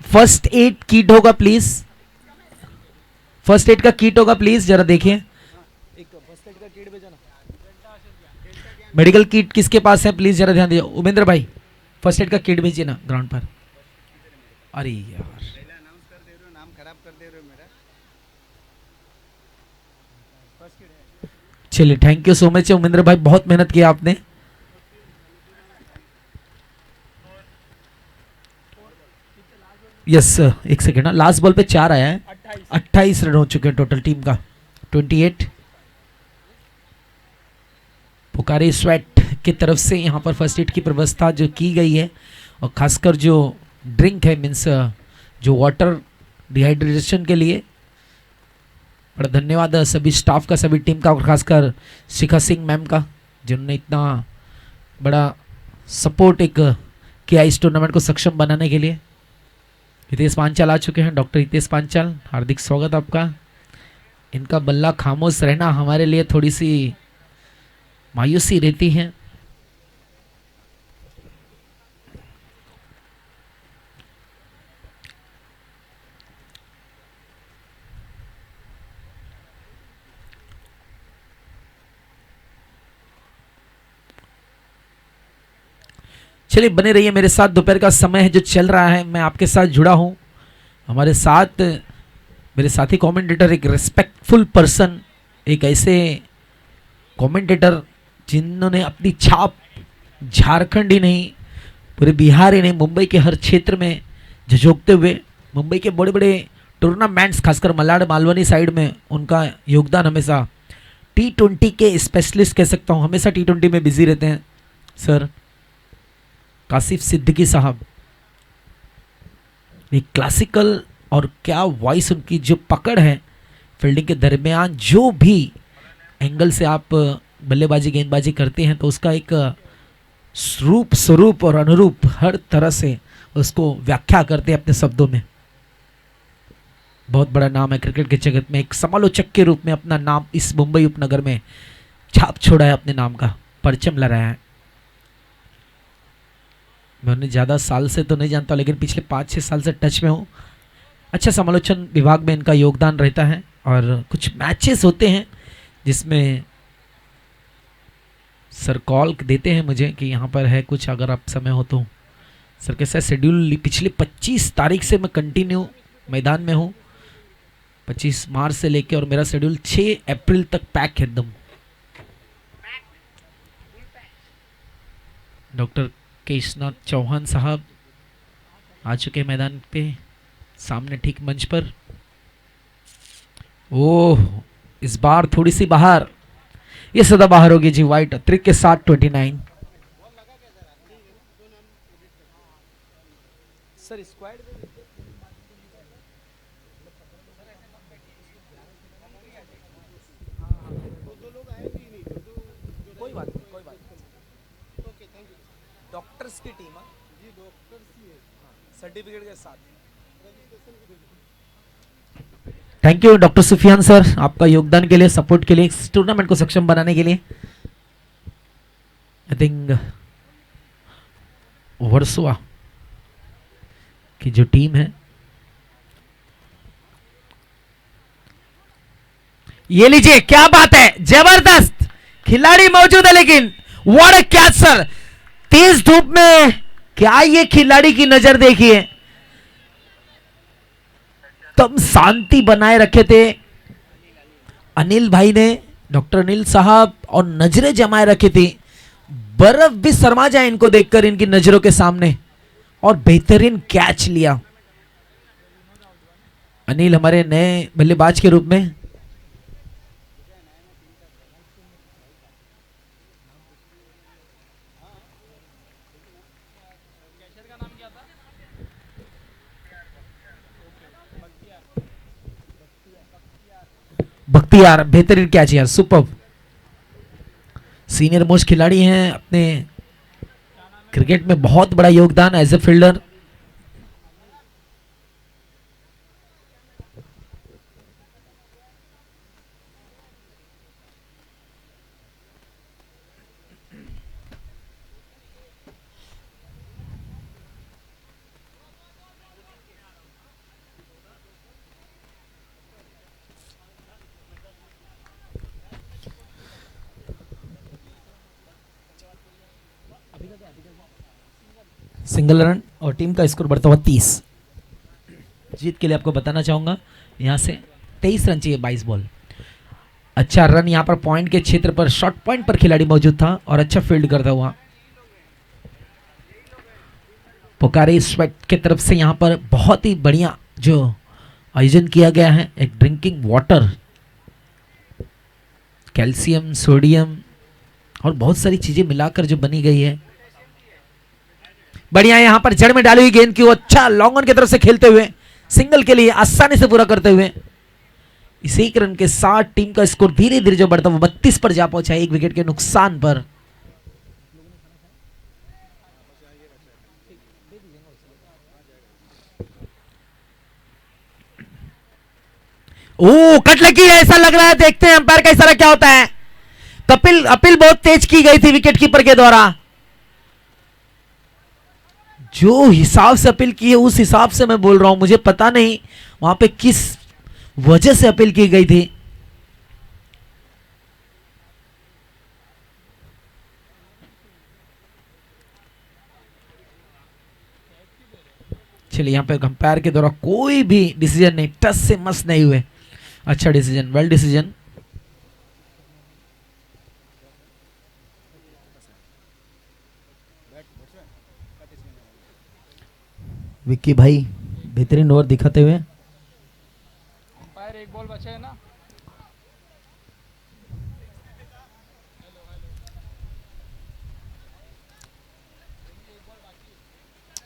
फर्स्ट एड किट होगा प्लीज, फर्स्ट एड का किट होगा प्लीज, जरा देखिए। एक फर्स्ट मेडिकल किट किसके पास है प्लीज जरा ध्यान दीजिए। उमेंद्र भाई फर्स्ट एड का किट भेजिए ना ग्राउंड पर। अरे यार पहले अनाउंस कर दे रहे हो, नाम खराब कर दे रहे हो मेरा। चलिए thank you so much Umendra भाई, बहुत मेहनत किया आपने। यस एक सेकेंड ना, लास्ट बॉल पे 4 आया है, 28 रन हो चुके हैं टोटल टीम का 28। पुकारी स्वेट की तरफ से यहाँ पर फर्स्ट एड की व्यवस्था जो की गई है, और खासकर जो ड्रिंक है मीन्स जो वाटर डिहाइड्रेशन के लिए, बड़ा धन्यवाद सभी स्टाफ का, सभी टीम का, और खासकर शिखा सिंह मैम का जिन्होंने इतना बड़ा सपोर्ट एक किया इस टूर्नामेंट को सक्षम बनाने के लिए। हितेश पांचाल आ चुके हैं, डॉक्टर हितेश पांचाल हार्दिक स्वागत आपका। इनका बल्ला खामोश रहना हमारे लिए थोड़ी सी मायूसी रहती है। चलिए बने रहिए मेरे साथ, दोपहर का समय है जो चल रहा है, मैं आपके साथ जुड़ा हूं। हमारे साथ मेरे साथी कमेंटेटर, एक रिस्पेक्टफुल पर्सन, एक ऐसे कमेंटेटर जिन्होंने अपनी छाप झारखंड ही नहीं पूरे बिहार ही नहीं मुंबई के हर क्षेत्र में झोंकते हुए, मुंबई के बड़े बड़े टूर्नामेंट्स खासकर मलाड मालवनी साइड में उनका योगदान हमेशा, T20 के स्पेशलिस्ट कह सकता हूँ, हमेशा T20 में बिजी रहते हैं सर कासिफ सिद्दीकी साहब। एक क्लासिकल और क्या वॉइस, उनकी जो पकड़ है फील्डिंग के दरमियान, जो भी एंगल से आप बल्लेबाजी गेंदबाजी करते हैं तो उसका एक रूप स्वरूप और अनुरूप हर तरह से उसको व्याख्या करते हैं अपने शब्दों में। बहुत बड़ा नाम है क्रिकेट के जगत में, एक समालोचक के रूप में अपना नाम इस मुंबई उपनगर में छाप छोड़ा है, अपने नाम का परचम लहराया है। मैं उन्हें ज़्यादा साल से तो नहीं जानता, लेकिन पिछले 5-6 साल से टच में हूँ। अच्छा समालोचन विभाग में इनका योगदान रहता है, और कुछ मैचेस होते हैं जिसमें सर कॉल देते हैं मुझे कि यहाँ पर है कुछ, अगर आप समय हो तो। सर कैसा शेड्यूल, पिछले 25 तारीख से मैं कंटिन्यू मैदान में हूँ, 25 मार्च से लेके, और मेरा शेड्यूल 6 अप्रैल तक पैक है एकदम। डॉक्टर केशनाथ चौहान साहब आ चुके हैं मैदान पे सामने ठीक मंच पर। ओह इस बार थोड़ी सी बाहर, ये सदा बाहर होगी जी, वाइट त्रिक के साथ 29। सर स्क्वाड कोई बात नहीं, कोई बात नहीं। Okay thank you. डॉक्टर्स की टीम है जी डॉक्टर सी है। सर्टिफिकेट के साथ। Thank you doctor Sufiyan sir, आपका योगदान के लिए, सपोर्ट के लिए, इस टूर्नामेंट को सक्षम बनाने के लिए। आई थिंक वर्सोवा की जो टीम है, ये लीजिए, क्या बात है, जबरदस्त खिलाड़ी मौजूद है, लेकिन व्हाट अ कैच सर, तेज धूप में क्या ये खिलाड़ी की नजर देखिए, तब शांति बनाए रखे थे अनिल भाई ने, डॉक्टर अनिल साहब, और नजरें जमाए रखी थी। बर्फ भी शर्मा जाए इनको देखकर, इनकी नजरों के सामने, और बेहतरीन कैच लिया अनिल हमारे नए बल्लेबाज के रूप में। बख्तियार बेहतरीन कैच यार, सुपर। सीनियर मोस्ट खिलाड़ी हैं, अपने क्रिकेट में बहुत बड़ा योगदान as a fielder. Single run और टीम का स्कोर बढ़ता हुआ 30। जीत के लिए आपको बताना चाहूंगा यहाँ से 23 रन चाहिए 22 बॉल। अच्छा रन यहाँ पर पॉइंट के क्षेत्र पर शॉर्ट पॉइंट पर खिलाड़ी मौजूद था और अच्छा फील्ड करता हुआ। पुकारी स्वेट की तरफ से यहाँ पर बहुत ही बढ़िया जो आयोजन किया गया है, एक ड्रिंकिंग वाटर, कैल्शियम, सोडियम और बहुत सारी चीजें मिलाकर जो बनी गई है, बढ़िया। यहां पर जड़ में डाली हुई गेंद की वो अच्छा लॉन्ग ऑन की तरफ से खेलते हुए सिंगल के लिए आसानी से पूरा करते हुए इस एक रन के साथ टीम का स्कोर धीरे धीरे जो बढ़ता हुआ 32 पर जा पहुंचा, एक विकेट के नुकसान पर। ओ कट लगी है ऐसा लग रहा है, देखते हैं अंपायर का इशारा क्या होता है। कपिल अपील बहुत तेज की गई थी विकेट कीपर के द्वारा, जो हिसाब से अपील की है उस हिसाब से मैं बोल रहा हूं, मुझे पता नहीं वहां पे किस वजह से अपील की गई थी। चलिए यहां पे अंपायर के द्वारा कोई भी डिसीजन नहीं, टच से मस नहीं हुए, अच्छा डिसीजन, वेल डिसीजन। विक्की भाई बेहतरीन ओवर दिखाते हुए। अंपायर एक बॉल बचे है ना।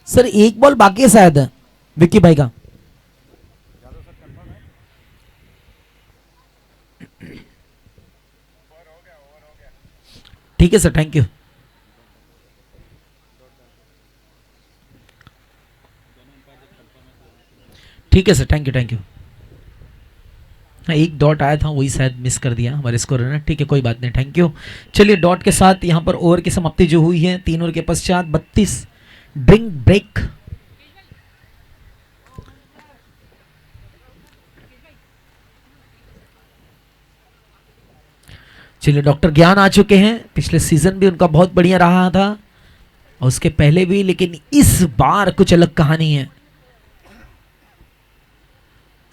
सर एक बॉल बाकी है शायद विक्की भाई का। ठीक है सर, थैंक यू। ठीक है sir, thank you thank you. हाँ एक डॉट आया था वही शायद मिस कर दिया हमारे स्कोर ने, ठीक है कोई बात नहीं, थैंक यू। चलिए डॉट के साथ यहाँ पर ओवर की समाप्ति जो हुई है 3 ओवर के पश्चात 32 ड्रिंक ब्रेक। चलिए डॉक्टर ज्ञान आ चुके हैं, पिछले सीजन भी उनका बहुत बढ़िया रहा था और उसके पहले भी, लेकिन इस बार कुछ अलग कहानी है।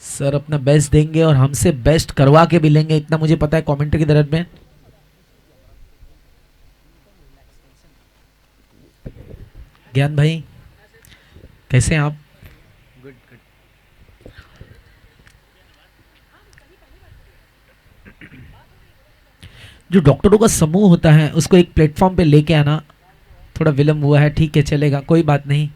सर अपना बेस्ट देंगे और हमसे बेस्ट करवा के भी लेंगे, इतना मुझे पता है कमेंट्री की तरफ में। ज्ञान भाई कैसे हैं आप? Good good. जो डॉक्टरों का समूह होता है उसको एक प्लेटफॉर्म पे लेके आना थोड़ा विलम्ब हुआ है, ठीक है चलेगा कोई बात नहीं।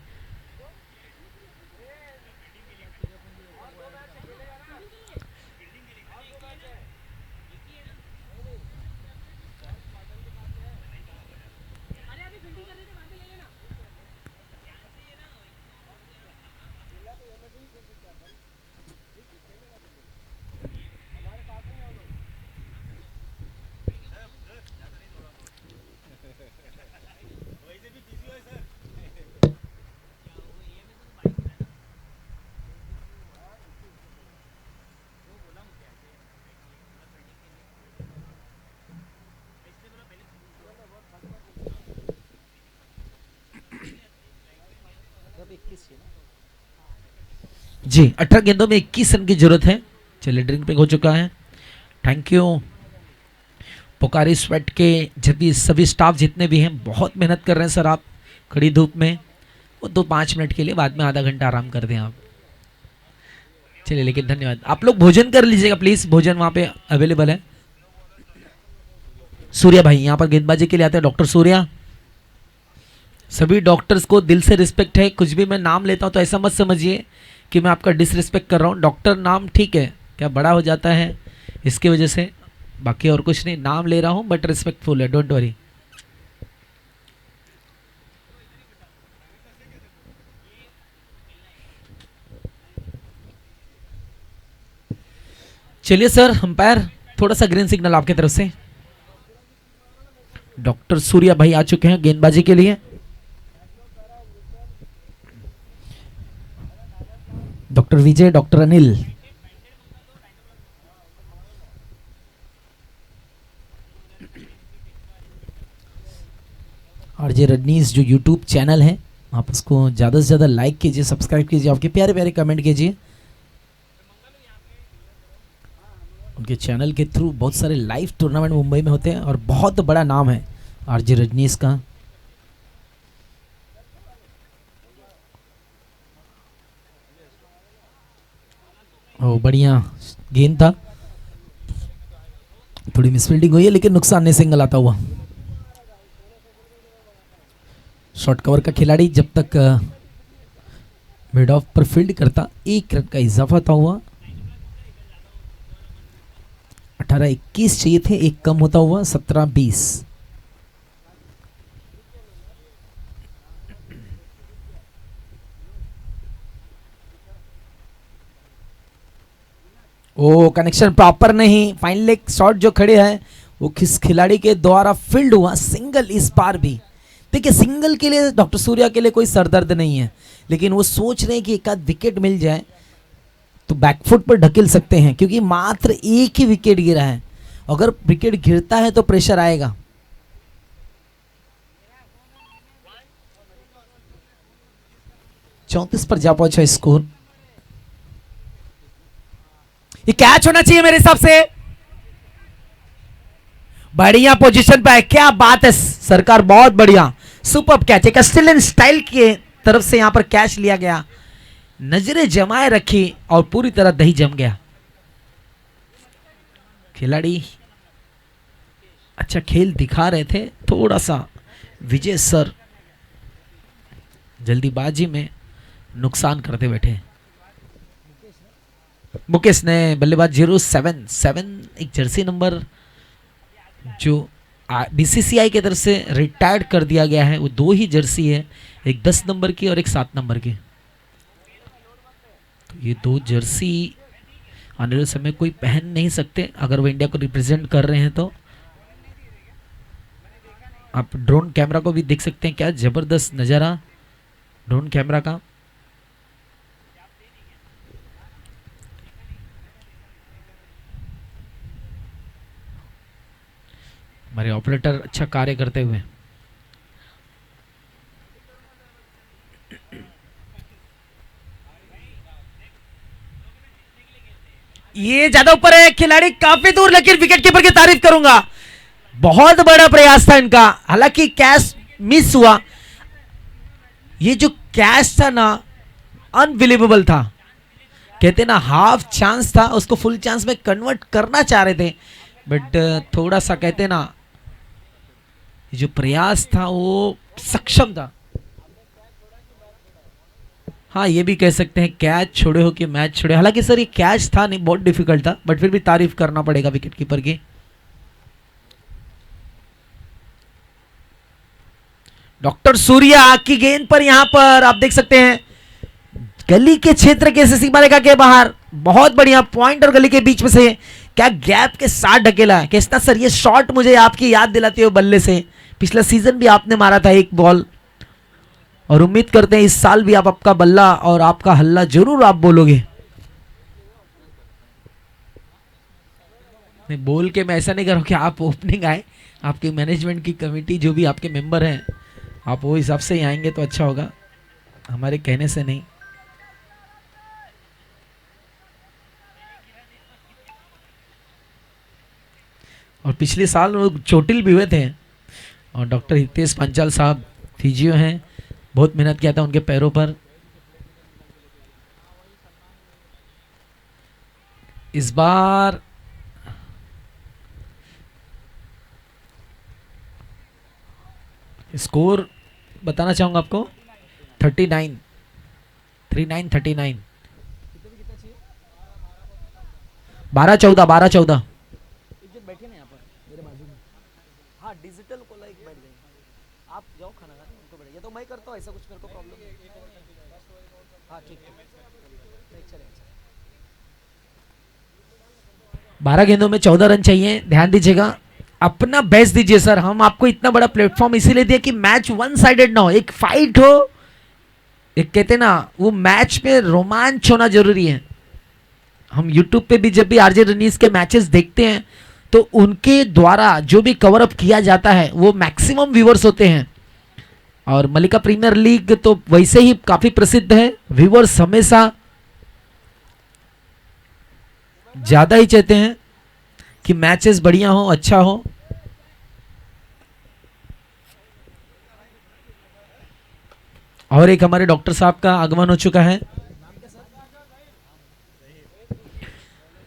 जी 18 गेंदों में 21 रन की जरूरत है। चलिए ड्रिंक पिक हो चुका है, थैंक यू। पुकारी स्वेट के जब सभी स्टाफ जितने भी हैं बहुत मेहनत कर रहे हैं सर, आप खड़ी धूप में वो 2-5 मिनट के लिए, बाद में आधा घंटा आराम कर दें आप। चलिए लेकिन धन्यवाद। आप लोग भोजन कर लीजिएगा प्लीज, भोजन वहां पे अवेलेबल है। सूर्या भाई यहाँ पर गेंदबाजी के लिए आते हैं, डॉक्टर सूर्या। सभी डॉक्टर्स को दिल से रिस्पेक्ट है, कुछ भी मैं नाम लेता हूं तो ऐसा मत समझिए कि मैं आपका डिसरिस्पेक्ट कर रहा हूं। डॉक्टर नाम ठीक है क्या बड़ा हो जाता है इसकी वजह से, बाकी और कुछ नहीं, नाम ले रहा हूं बट रिस्पेक्टफुल है, डोंट वरी। चलिए सर अंपायर थोड़ा सा ग्रीन सिग्नल आपकी तरफ से। डॉक्टर सूर्या भाई आ चुके हैं गेंदबाजी के लिए। डॉक्टर विजय, डॉक्टर अनिल। आरजे रजनीश जो यूट्यूब चैनल है, आप उसको ज़्यादा से ज़्यादा लाइक कीजिए, सब्सक्राइब कीजिए, आपके प्यारे प्यारे कमेंट कीजिए। उनके चैनल के थ्रू बहुत सारे लाइव टूर्नामेंट मुंबई में होते हैं और बहुत बड़ा नाम है आरजे रजनीश का। ओ बढ़िया गेंद था, थोड़ी मिसफील्डिंग हुई है लेकिन नुकसान नहीं, सिंगल आता हुआ। शॉर्ट कवर का खिलाड़ी जब तक मिड ऑफ पर फील्ड करता 1 रन का इजाफा था हुआ। 18-21 चाहिए थे, 1 कम होता हुआ 17-20। ओ कनेक्शन प्रॉपर नहीं, फाइन लेग शॉट जो खड़े हैं वो किस खिलाड़ी के द्वारा फील्ड हुआ, सिंगल इस बार भी। देखिए सिंगल के लिए डॉक्टर सूर्या के लिए कोई सरदर्द नहीं है, लेकिन वो सोच रहे हैं कि एक आध विकेट मिल जाए तो बैकफुट पर ढकेल सकते हैं, क्योंकि मात्र 1 ही विकेट गिरा है। अगर विकेट गिरता है तो प्रेशर आएगा। चौंतीस पर जा पहुंचा स्कोर। ये कैच होना चाहिए मेरे हिसाब से। बढ़िया पोजीशन पे है, क्या बात है सरकार, बहुत बढ़िया, सुपर कैच। एक ऑस्ट्रेलियन स्टाइल की तरफ से यहां पर कैच लिया गया, नजरें जमाए रखी और पूरी तरह दही जम गया। खिलाड़ी अच्छा खेल दिखा रहे थे, थोड़ा सा विजय सर जल्दीबाजी में नुकसान करते बैठे। मुकेश ने बल्लेबाज 077 एक जर्सी नंबर जो बीसीसीआई की तरफ से रिटायर्ड कर दिया गया है, वो 2 ही जर्सी है, एक 10 नंबर की और एक 7 नंबर की। तो ये 2 जर्सी आने वाले समय कोई पहन नहीं सकते अगर वो इंडिया को रिप्रेजेंट कर रहे हैं। तो आप ड्रोन कैमरा को भी देख सकते हैं, क्या जबरदस्त नज़ारा ड्रोन कैमरा का। हमारे ऑपरेटर अच्छा कार्य करते हुए। ये ज्यादा ऊपर है, खिलाड़ी काफी दूर, लेकिन विकेट कीपर की तारीफ करूंगा, बहुत बड़ा प्रयास था इनका। हालांकि कैच मिस हुआ, ये जो कैच था ना अनबिलीवेबल था। कहते ना हाफ चांस था, उसको फुल चांस में कन्वर्ट करना चाह रहे थे, बट थोड़ा सा कहते ना जो प्रयास था वो सक्षम था। हाँ ये भी कह सकते हैं कैच छोड़े हो कि मैच छोड़े। हालांकि सर ये कैच था नहीं, बहुत डिफिकल्ट था, बट फिर भी तारीफ करना पड़ेगा विकेट कीपर की। डॉक्टर सूर्या की गेंद पर यहां पर आप देख सकते हैं गली के क्षेत्र के सीमा रेखा के बाहर, बहुत बढ़िया पॉइंट और गली के बीच में से क्या गैप के साथ ढकेला है। कैसा सर ये शॉट मुझे आपकी याद दिलाती है बल्ले से, पिछला सीजन भी आपने मारा था 1 बॉल, और उम्मीद करते हैं इस साल भी आप आपका बल्ला और आपका हल्ला जरूर आप बोलोगे। नहीं बोल के मैं ऐसा नहीं कर रहा हूं कि आप ओपनिंग आए, आपके मैनेजमेंट की कमेटी जो भी आपके मेंबर हैं आप वो हिसाब से ही आएंगे तो अच्छा होगा, हमारे कहने से नहीं। और पिछले साल वो चोटिल भी हुए थे, और डॉक्टर हितेश पंचाल साहब फिजियो हैं, बहुत मेहनत किया था उनके पैरों पर। इस बार स्कोर बताना चाहूंगा आपको 39 12-14 12-14। बैठे ना यहाँ पर मेरे बाजू में, हाँ डिजिटल को लाइक बैठ गए, आप जाओ खाना खाने, उनको बैठ गया तो मैं करता हूँ ऐसा कुछ, मेरे को प्रॉब्लम नहीं। हाँ ठीक है, 12 गेंदों में 14 रन चाहिए, ध्यान दीजिएगा, अपना बेस्ट दीजिए सर। हम आपको इतना बड़ा प्लेटफॉर्म इसीलिए दिया कि मैच वन साइडेड ना हो, एक फाइट हो, एक कहते ना वो मैच में रोमांच होना जरूरी है। हम यूट्यूब पे भी जब भी आरजे रजनीश के मैचेस देखते हैं तो उनके द्वारा जो भी कवर अप किया जाता है वो मैक्सिमम व्यूअर्स होते हैं, और मलिका प्रीमियर लीग तो वैसे ही काफी प्रसिद्ध है, व्यूअर्स हमेशा ज्यादा ही चाहते हैं कि मैचेस बढ़िया हो, अच्छा हो। और एक हमारे डॉक्टर साहब का आगमन हो चुका है।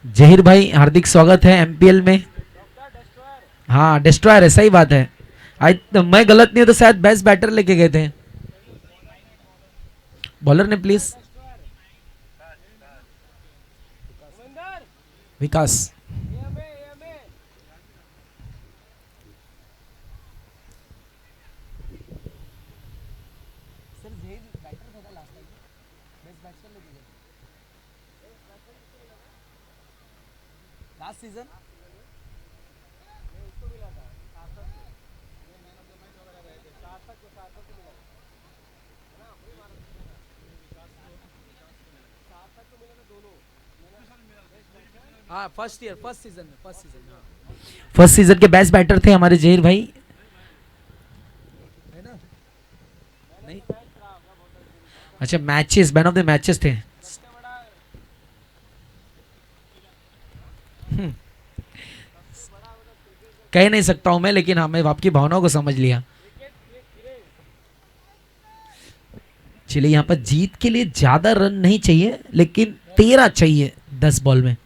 जहीर भाई हार्दिक स्वागत है एमपीएल में। हाँ डिस्ट्रॉयर है, सही बात है। आज तो मैं गलत नहीं हूं तो शायद बेस्ट बैटर लेके गए थे बॉलर ने। Please Vikas. लास्ट सीजन हाँ फर्स्ट सीजन के बेस्ट बैटर थे हमारे जहीर भाई, है ना? नहीं अच्छा, matches man of the matches थे। कह नहीं सकता हूं मैं, लेकिन हाँ मैं आपकी भावनाओं को समझ लिया। चलिए यहाँ पर जीत के लिए ज्यादा रन नहीं चाहिए, लेकिन 13 चाहिए 10 बॉल में।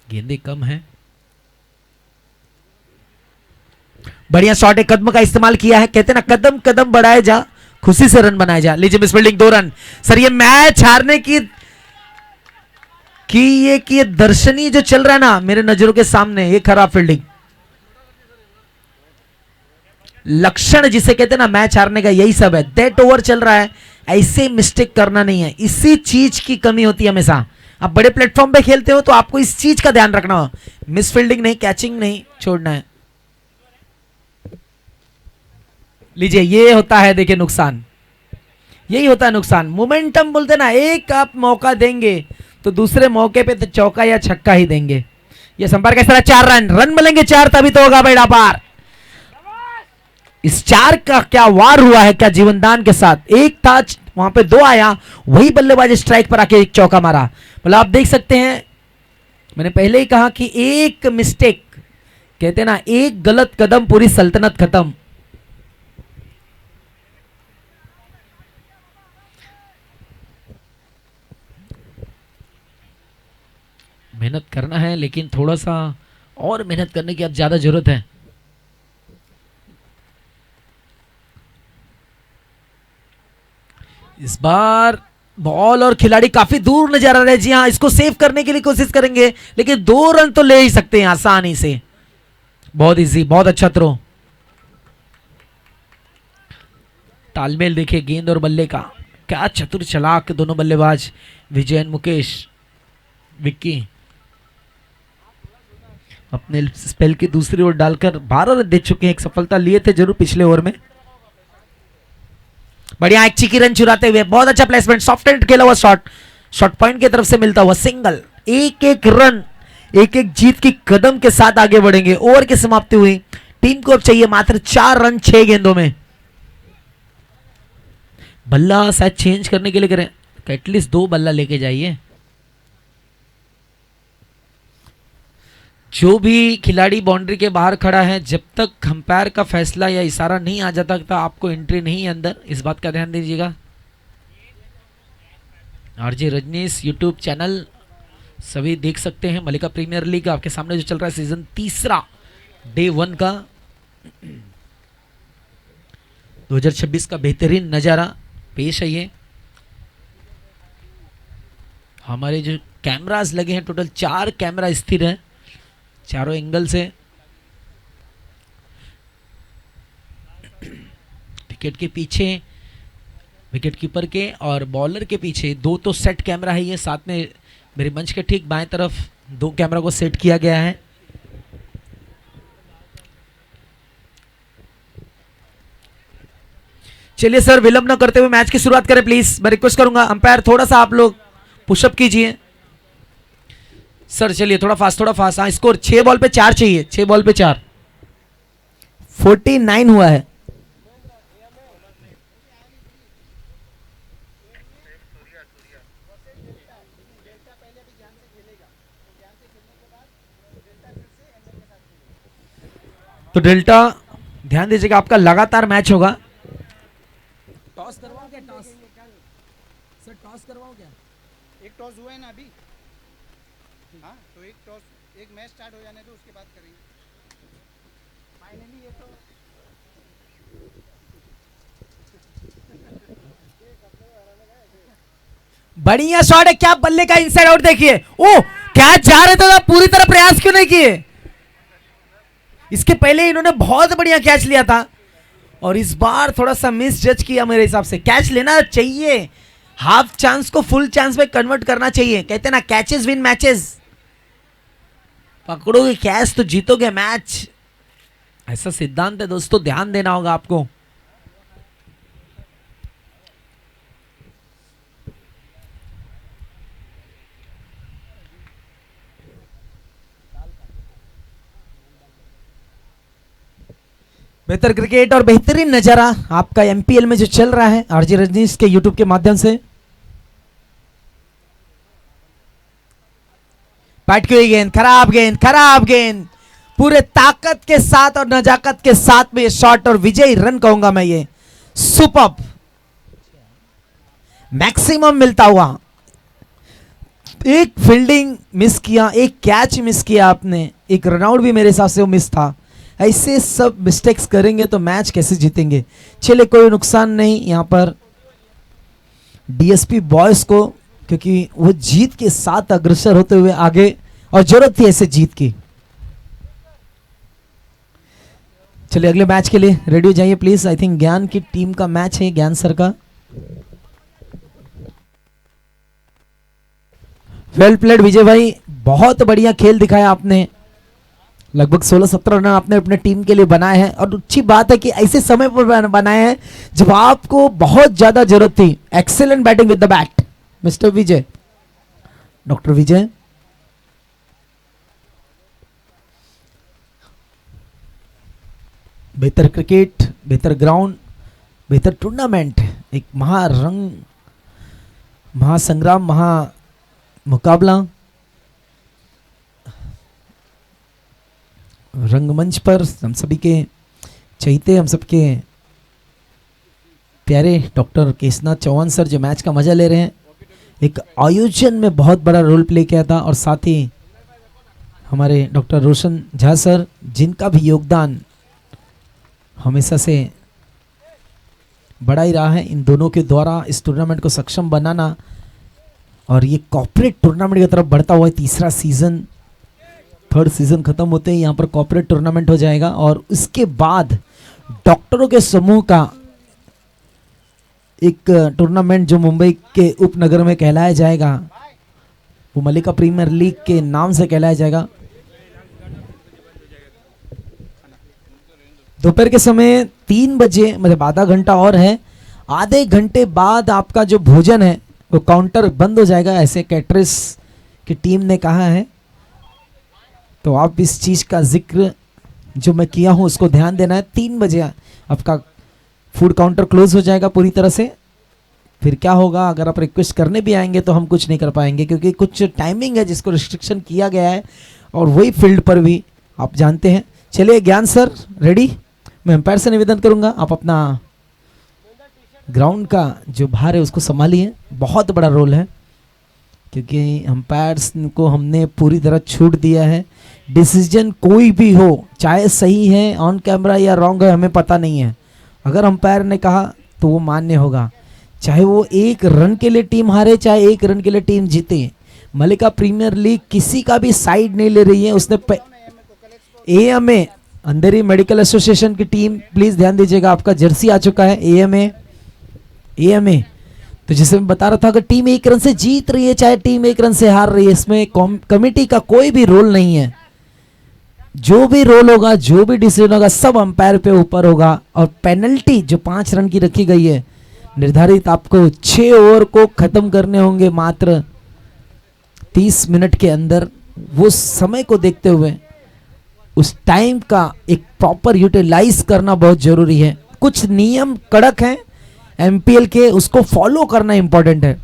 गेंदे कम है। बढ़िया शॉट है, कदम का इस्तेमाल किया है। कहते ना कदम कदम बढ़ाए जा, खुशी से रन बनाए जा। लीजिए मिस फील्डिंग, 2 रन। सर ये मैच हारने की ये दर्शनीय जो चल रहा है ना मेरे नजरों के सामने, ये खराब फील्डिंग लक्षण जिसे कहते हैं ना मैच हारने का, यही सब है। डेड ओवर चल रहा है, ऐसे मिस्टेक करना नहीं है। इसी चीज की कमी होती है हमेशा। आप बड़े प्लेटफॉर्म पे खेलते हो तो आपको इस चीज का ध्यान रखना हो, मिस फील्डिंग नहीं, कैचिंग नहीं छोड़ना है। लीजिए ये होता है, देखिए नुकसान, यही होता है नुकसान। मोमेंटम बोलते ना, एक आप मौका देंगे तो दूसरे मौके पे तो चौका या छक्का ही देंगे। ये संपर्क इस तरह 4 रन मिलेंगे, 4 तभी तो होगा बेड़ा पार। इस 4 का क्या वार हुआ है, क्या जीवनदान के साथ। एक था वहां पे 2 आया, वही बल्लेबाज स्ट्राइक पर आके एक चौका मारा। मतलब आप देख सकते हैं, मैंने पहले ही कहा कि एक मिस्टेक, कहते ना एक गलत कदम पूरी सल्तनत खत्म। मेहनत करना है, लेकिन थोड़ा सा और मेहनत करने की अब ज्यादा जरूरत है। इस बार बॉल और खिलाड़ी काफी दूर नजर आ रहे हैं। जी हाँ, इसको सेव करने के लिए कोशिश करेंगे, लेकिन 2 रन तो ले ही सकते हैं आसानी से। बहुत इजी, बहुत अच्छा थ्रो। तालमेल देखिए गेंद और बल्ले का, क्या चतुर चालाक दोनों बल्लेबाज, विजयन मुकेश, विक्की। अपने स्पेल की दूसरी ओर डालकर 12 रन दे चुके हैं। एक सफलता लिए थे जरूर पिछले ओवर में। बढ़िया एक चिकी रन चुराते हुए, बहुत अच्छा प्लेसमेंट, सॉफ्ट एंड खेला हुआ शॉट, शॉट पॉइंट की तरफ से मिलता हुआ सिंगल। एक एक रन, एक एक जीत की कदम के साथ आगे बढ़ेंगे। ओवर की समाप्ति हुई। टीम को अब चाहिए मात्र 4 रन 6 गेंदों में। बल्ला शायद चेंज करने के लिए करें, एटलीस्ट 2 बल्ला लेके जाइए। जो भी खिलाड़ी बाउंड्री के बाहर खड़ा है, जब तक अंपायर का फैसला या इशारा नहीं आ जाता तक आपको एंट्री नहीं है अंदर, इस बात का ध्यान दीजिएगा। आरजे रजनीश यूट्यूब चैनल सभी देख सकते हैं। मलिका प्रीमियर लीग आपके सामने जो चल रहा है, सीजन 3 डे 1 का 2026 का बेहतरीन नजारा पेश है। ये हमारे जो कैमरास लगे हैं, टोटल 4 कैमरा स्थिर है चारों एंगल से। विकेट के पीछे, विकेट कीपर के और बॉलर के पीछे 2 तो सेट कैमरा है। ये साथ में मेरे मंच के ठीक बाएं तरफ 2 कैमरा को सेट किया गया है। चलिए सर, विलंब न करते हुए मैच की शुरुआत करें प्लीज। मैं रिक्वेस्ट करूंगा अंपायर थोड़ा सा आप लोग पुशअप कीजिए। सर चलिए थोड़ा फास्ट। हाँ स्कोर 6 बॉल पे 4 चाहिए, 6 बॉल पे 4। 49 हुआ है, तो डेल्टा ध्यान दीजिएगा, आपका लगातार मैच होगा। टॉस करवाओ क्या? टॉस सर, टॉस करवाओ क्या? एक टॉस हुआ है ना अभी। हाँ तो एक टॉस, एक मैच स्टार्ट हो जाने दो, उसके बाद करेंगे फाइनली। ये तो बढ़िया शॉट है, क्या बल्ले का इनसाइड आउट देखिए। ओ कैच जा रहे थे तो पूरी तरह प्रयास क्यों नहीं किए? इसके पहले इन्होंने बहुत बढ़िया कैच लिया था और इस बार थोड़ा सा मिस जज किया मेरे हिसाब से। कैच लेना चाहिए, हाफ चांस को फुल चांस में कन्वर्ट करना चाहिए। कहते हैं ना, कैचेस विन मैचेस। पकड़ोगे कैच तो जीतोगे मैच, ऐसा सिद्धांत है दोस्तों, ध्यान देना होगा आपको। बेहतर क्रिकेट और बेहतरीन नजारा आपका एमपीएल में जो चल रहा है आरजे रजनीश के यूट्यूब के माध्यम से। बैट की गेंद, खराब गेंद, खराब गेंद, पूरे ताकत के साथ और नजाकत के साथ में ये शॉट और विजयी रन कहूंगा मैं ये। सुपर, मैक्सिमम मिलता हुआ। एक फील्डिंग मिस किया, एक कैच मिस किया आपने, एक रनआउट भी मेरे हिसाब से वो मिस था। ऐसे सब मिस्टेक्स करेंगे तो मैच कैसे जीतेंगे? चले कोई नुकसान नहीं यहां पर डीएसपी बॉयज को, क्योंकि वो जीत के साथ अग्रसर होते हुए आगे, और जरूरत थी ऐसे जीत की। चलिए अगले मैच के लिए रेडी हो जाइए प्लीज। आई थिंक ज्ञान की टीम का मैच है, ज्ञान सर का। वेल प्लेड विजय भाई, बहुत बढ़िया खेल दिखाया आपने। लगभग 16-17 रन आपने अपने टीम के लिए बनाए हैं, और अच्छी बात है कि ऐसे समय पर बनाए हैं जब आपको बहुत ज्यादा जरूरत थी। Excellent batting with the bat mister Vijay, doctor Vijay. बेहतर क्रिकेट, बेहतर ग्राउंड, बेहतर टूर्नामेंट, एक महारंग, महासंग्राम, महा मुकाबला रंगमंच पर हम सभी के चहीते, हम सबके प्यारे डॉक्टर केशनाथ चौहान सर जो मैच का मजा ले रहे हैं। एक आयोजन में बहुत बड़ा रोल प्ले किया था, और साथ ही हमारे डॉक्टर रोशन झा सर, जिनका भी योगदान हमेशा से बड़ा ही रहा है। इन दोनों के द्वारा इस टूर्नामेंट को सक्षम बनाना, और ये कॉर्पोरेट टूर्नामेंट की तरफ बढ़ता हुआ तीसरा सीजन, थर्ड सीजन खत्म होते ही यहाँ पर कॉर्पोरेट टूर्नामेंट हो जाएगा, और उसके बाद डॉक्टरों के समूह का एक टूर्नामेंट जो मुंबई के उपनगर में कहलाया जाएगा, वो मलिका प्रीमियर लीग के नाम से कहलाया जाएगा। दोपहर के समय 3 बजे, मतलब आधा घंटा और है, आधे घंटे बाद आपका जो भोजन है वो काउंटर बंद हो जाएगा, ऐसे कैटरर्स की टीम ने कहा है। तो आप इस चीज का जिक्र जो मैं किया हूं उसको ध्यान देना है। 3 बजे आपका फूड काउंटर क्लोज हो जाएगा पूरी तरह से। फिर क्या होगा, अगर आप रिक्वेस्ट करने भी आएंगे तो हम कुछ नहीं कर पाएंगे, क्योंकि कुछ टाइमिंग है जिसको रिस्ट्रिक्शन किया गया है, और वही फील्ड पर भी आप जानते हैं। चलिए ज्ञान सर रेडी, मैं अंपायर से निवेदन करूंगा आप अपना ग्राउंड का जो भार है उसको संभालिए। बहुत बड़ा रोल है, क्योंकि अंपायर्स को हमने पूरी तरह छूट दिया है। डिसीजन कोई भी हो, चाहे सही है ऑन कैमरा या रॉन्ग है, हमें पता नहीं है। अगर अंपायर ने कहा तो वो मान्य होगा, चाहे वो 1 रन के लिए टीम हारे, चाहे 1 रन के लिए टीम जीते। मलिका प्रीमियर लीग किसी का भी साइड नहीं ले रही है। उसने एएमए, अंधेरी मेडिकल एसोसिएशन की टीम, प्लीज ध्यान दीजिएगा, आपका जर्सी आ चुका है। एएमए तो जैसे मैं बता रहा था, अगर टीम 1 रन से जीत रही है, चाहे टीम 1 रन से हार रही है, इसमें कमेटी का कोई भी रोल नहीं है। जो भी रोल होगा, जो भी डिसीजन होगा, सब अंपायर पे ऊपर होगा। और पेनल्टी जो 5 रन की रखी गई है निर्धारित, आपको 6 ओवर को खत्म करने होंगे मात्र 30 मिनट के अंदर। वो समय को देखते हुए उस टाइम का एक प्रॉपर यूटिलाइज करना बहुत जरूरी है। कुछ नियम कड़क हैं एमपीएल के, उसको फॉलो करना इंपॉर्टेंट है।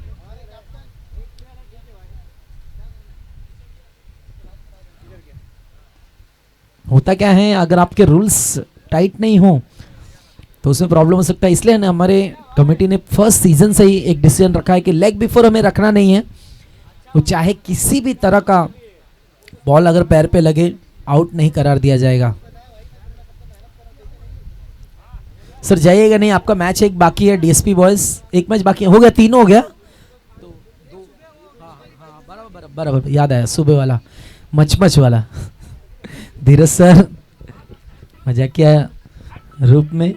होता क्या है, अगर आपके रूल्स टाइट नहीं हो तो उसमें प्रॉब्लम हो सकता है। इसलिए ना हमारे कमेटी ने फर्स्ट सीजन से ही एक डिसीजन रखा है कि लेग बिफोर हमें रखना नहीं है। वो चाहे किसी भी तरह का बॉल अगर पैर पे लगे आउट नहीं करार दिया जाएगा। सर जाइएगा नहीं, आपका मैच एक बाकी है डीएसपी बॉयज, एक मैच बाकी हो गया, 3 हो गया तो 2। बराबर बराबर याद आया, सुबह वाला मच वाला धीरज सर मजाकिया रूप में।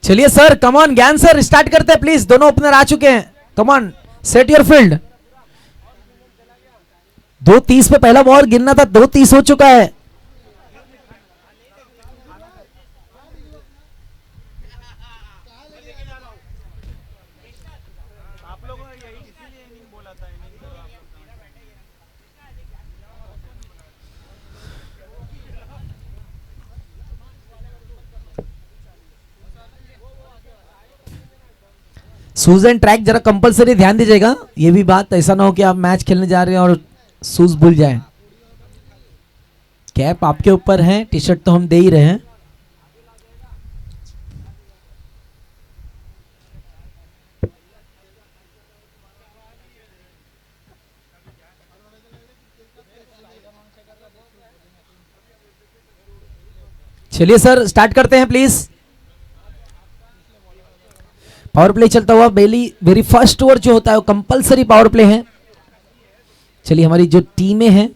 चलिए सर, कम ऑन ज्ञान सर, स्टार्ट करते हैं प्लीज। दोनों ओपनर आ चुके हैं, come on set your field. 2:30 पे पहला बॉल गिरना था, 2:30 हो चुका है। आप लोगों ने यही इसीलिए इनिंग बोला था, इनिंग करो आप लोग। शूज एंड ट्रैक जरा कंपलसरी ध्यान दीजिएगा, ये भी बात ऐसा ना हो कि आप मैच खेलने जा रहे हैं और शूज भूल जाएं। कैप आपके ऊपर है, टी शर्ट तो हम दे ही रहे हैं। चलिए सर स्टार्ट करते हैं प्लीज। पावर प्ले चलता हुआ, वेरी फर्स्ट ओवर जो होता है वो कंपलसरी पावर प्ले है। चलिए हमारी जो टीमें हैं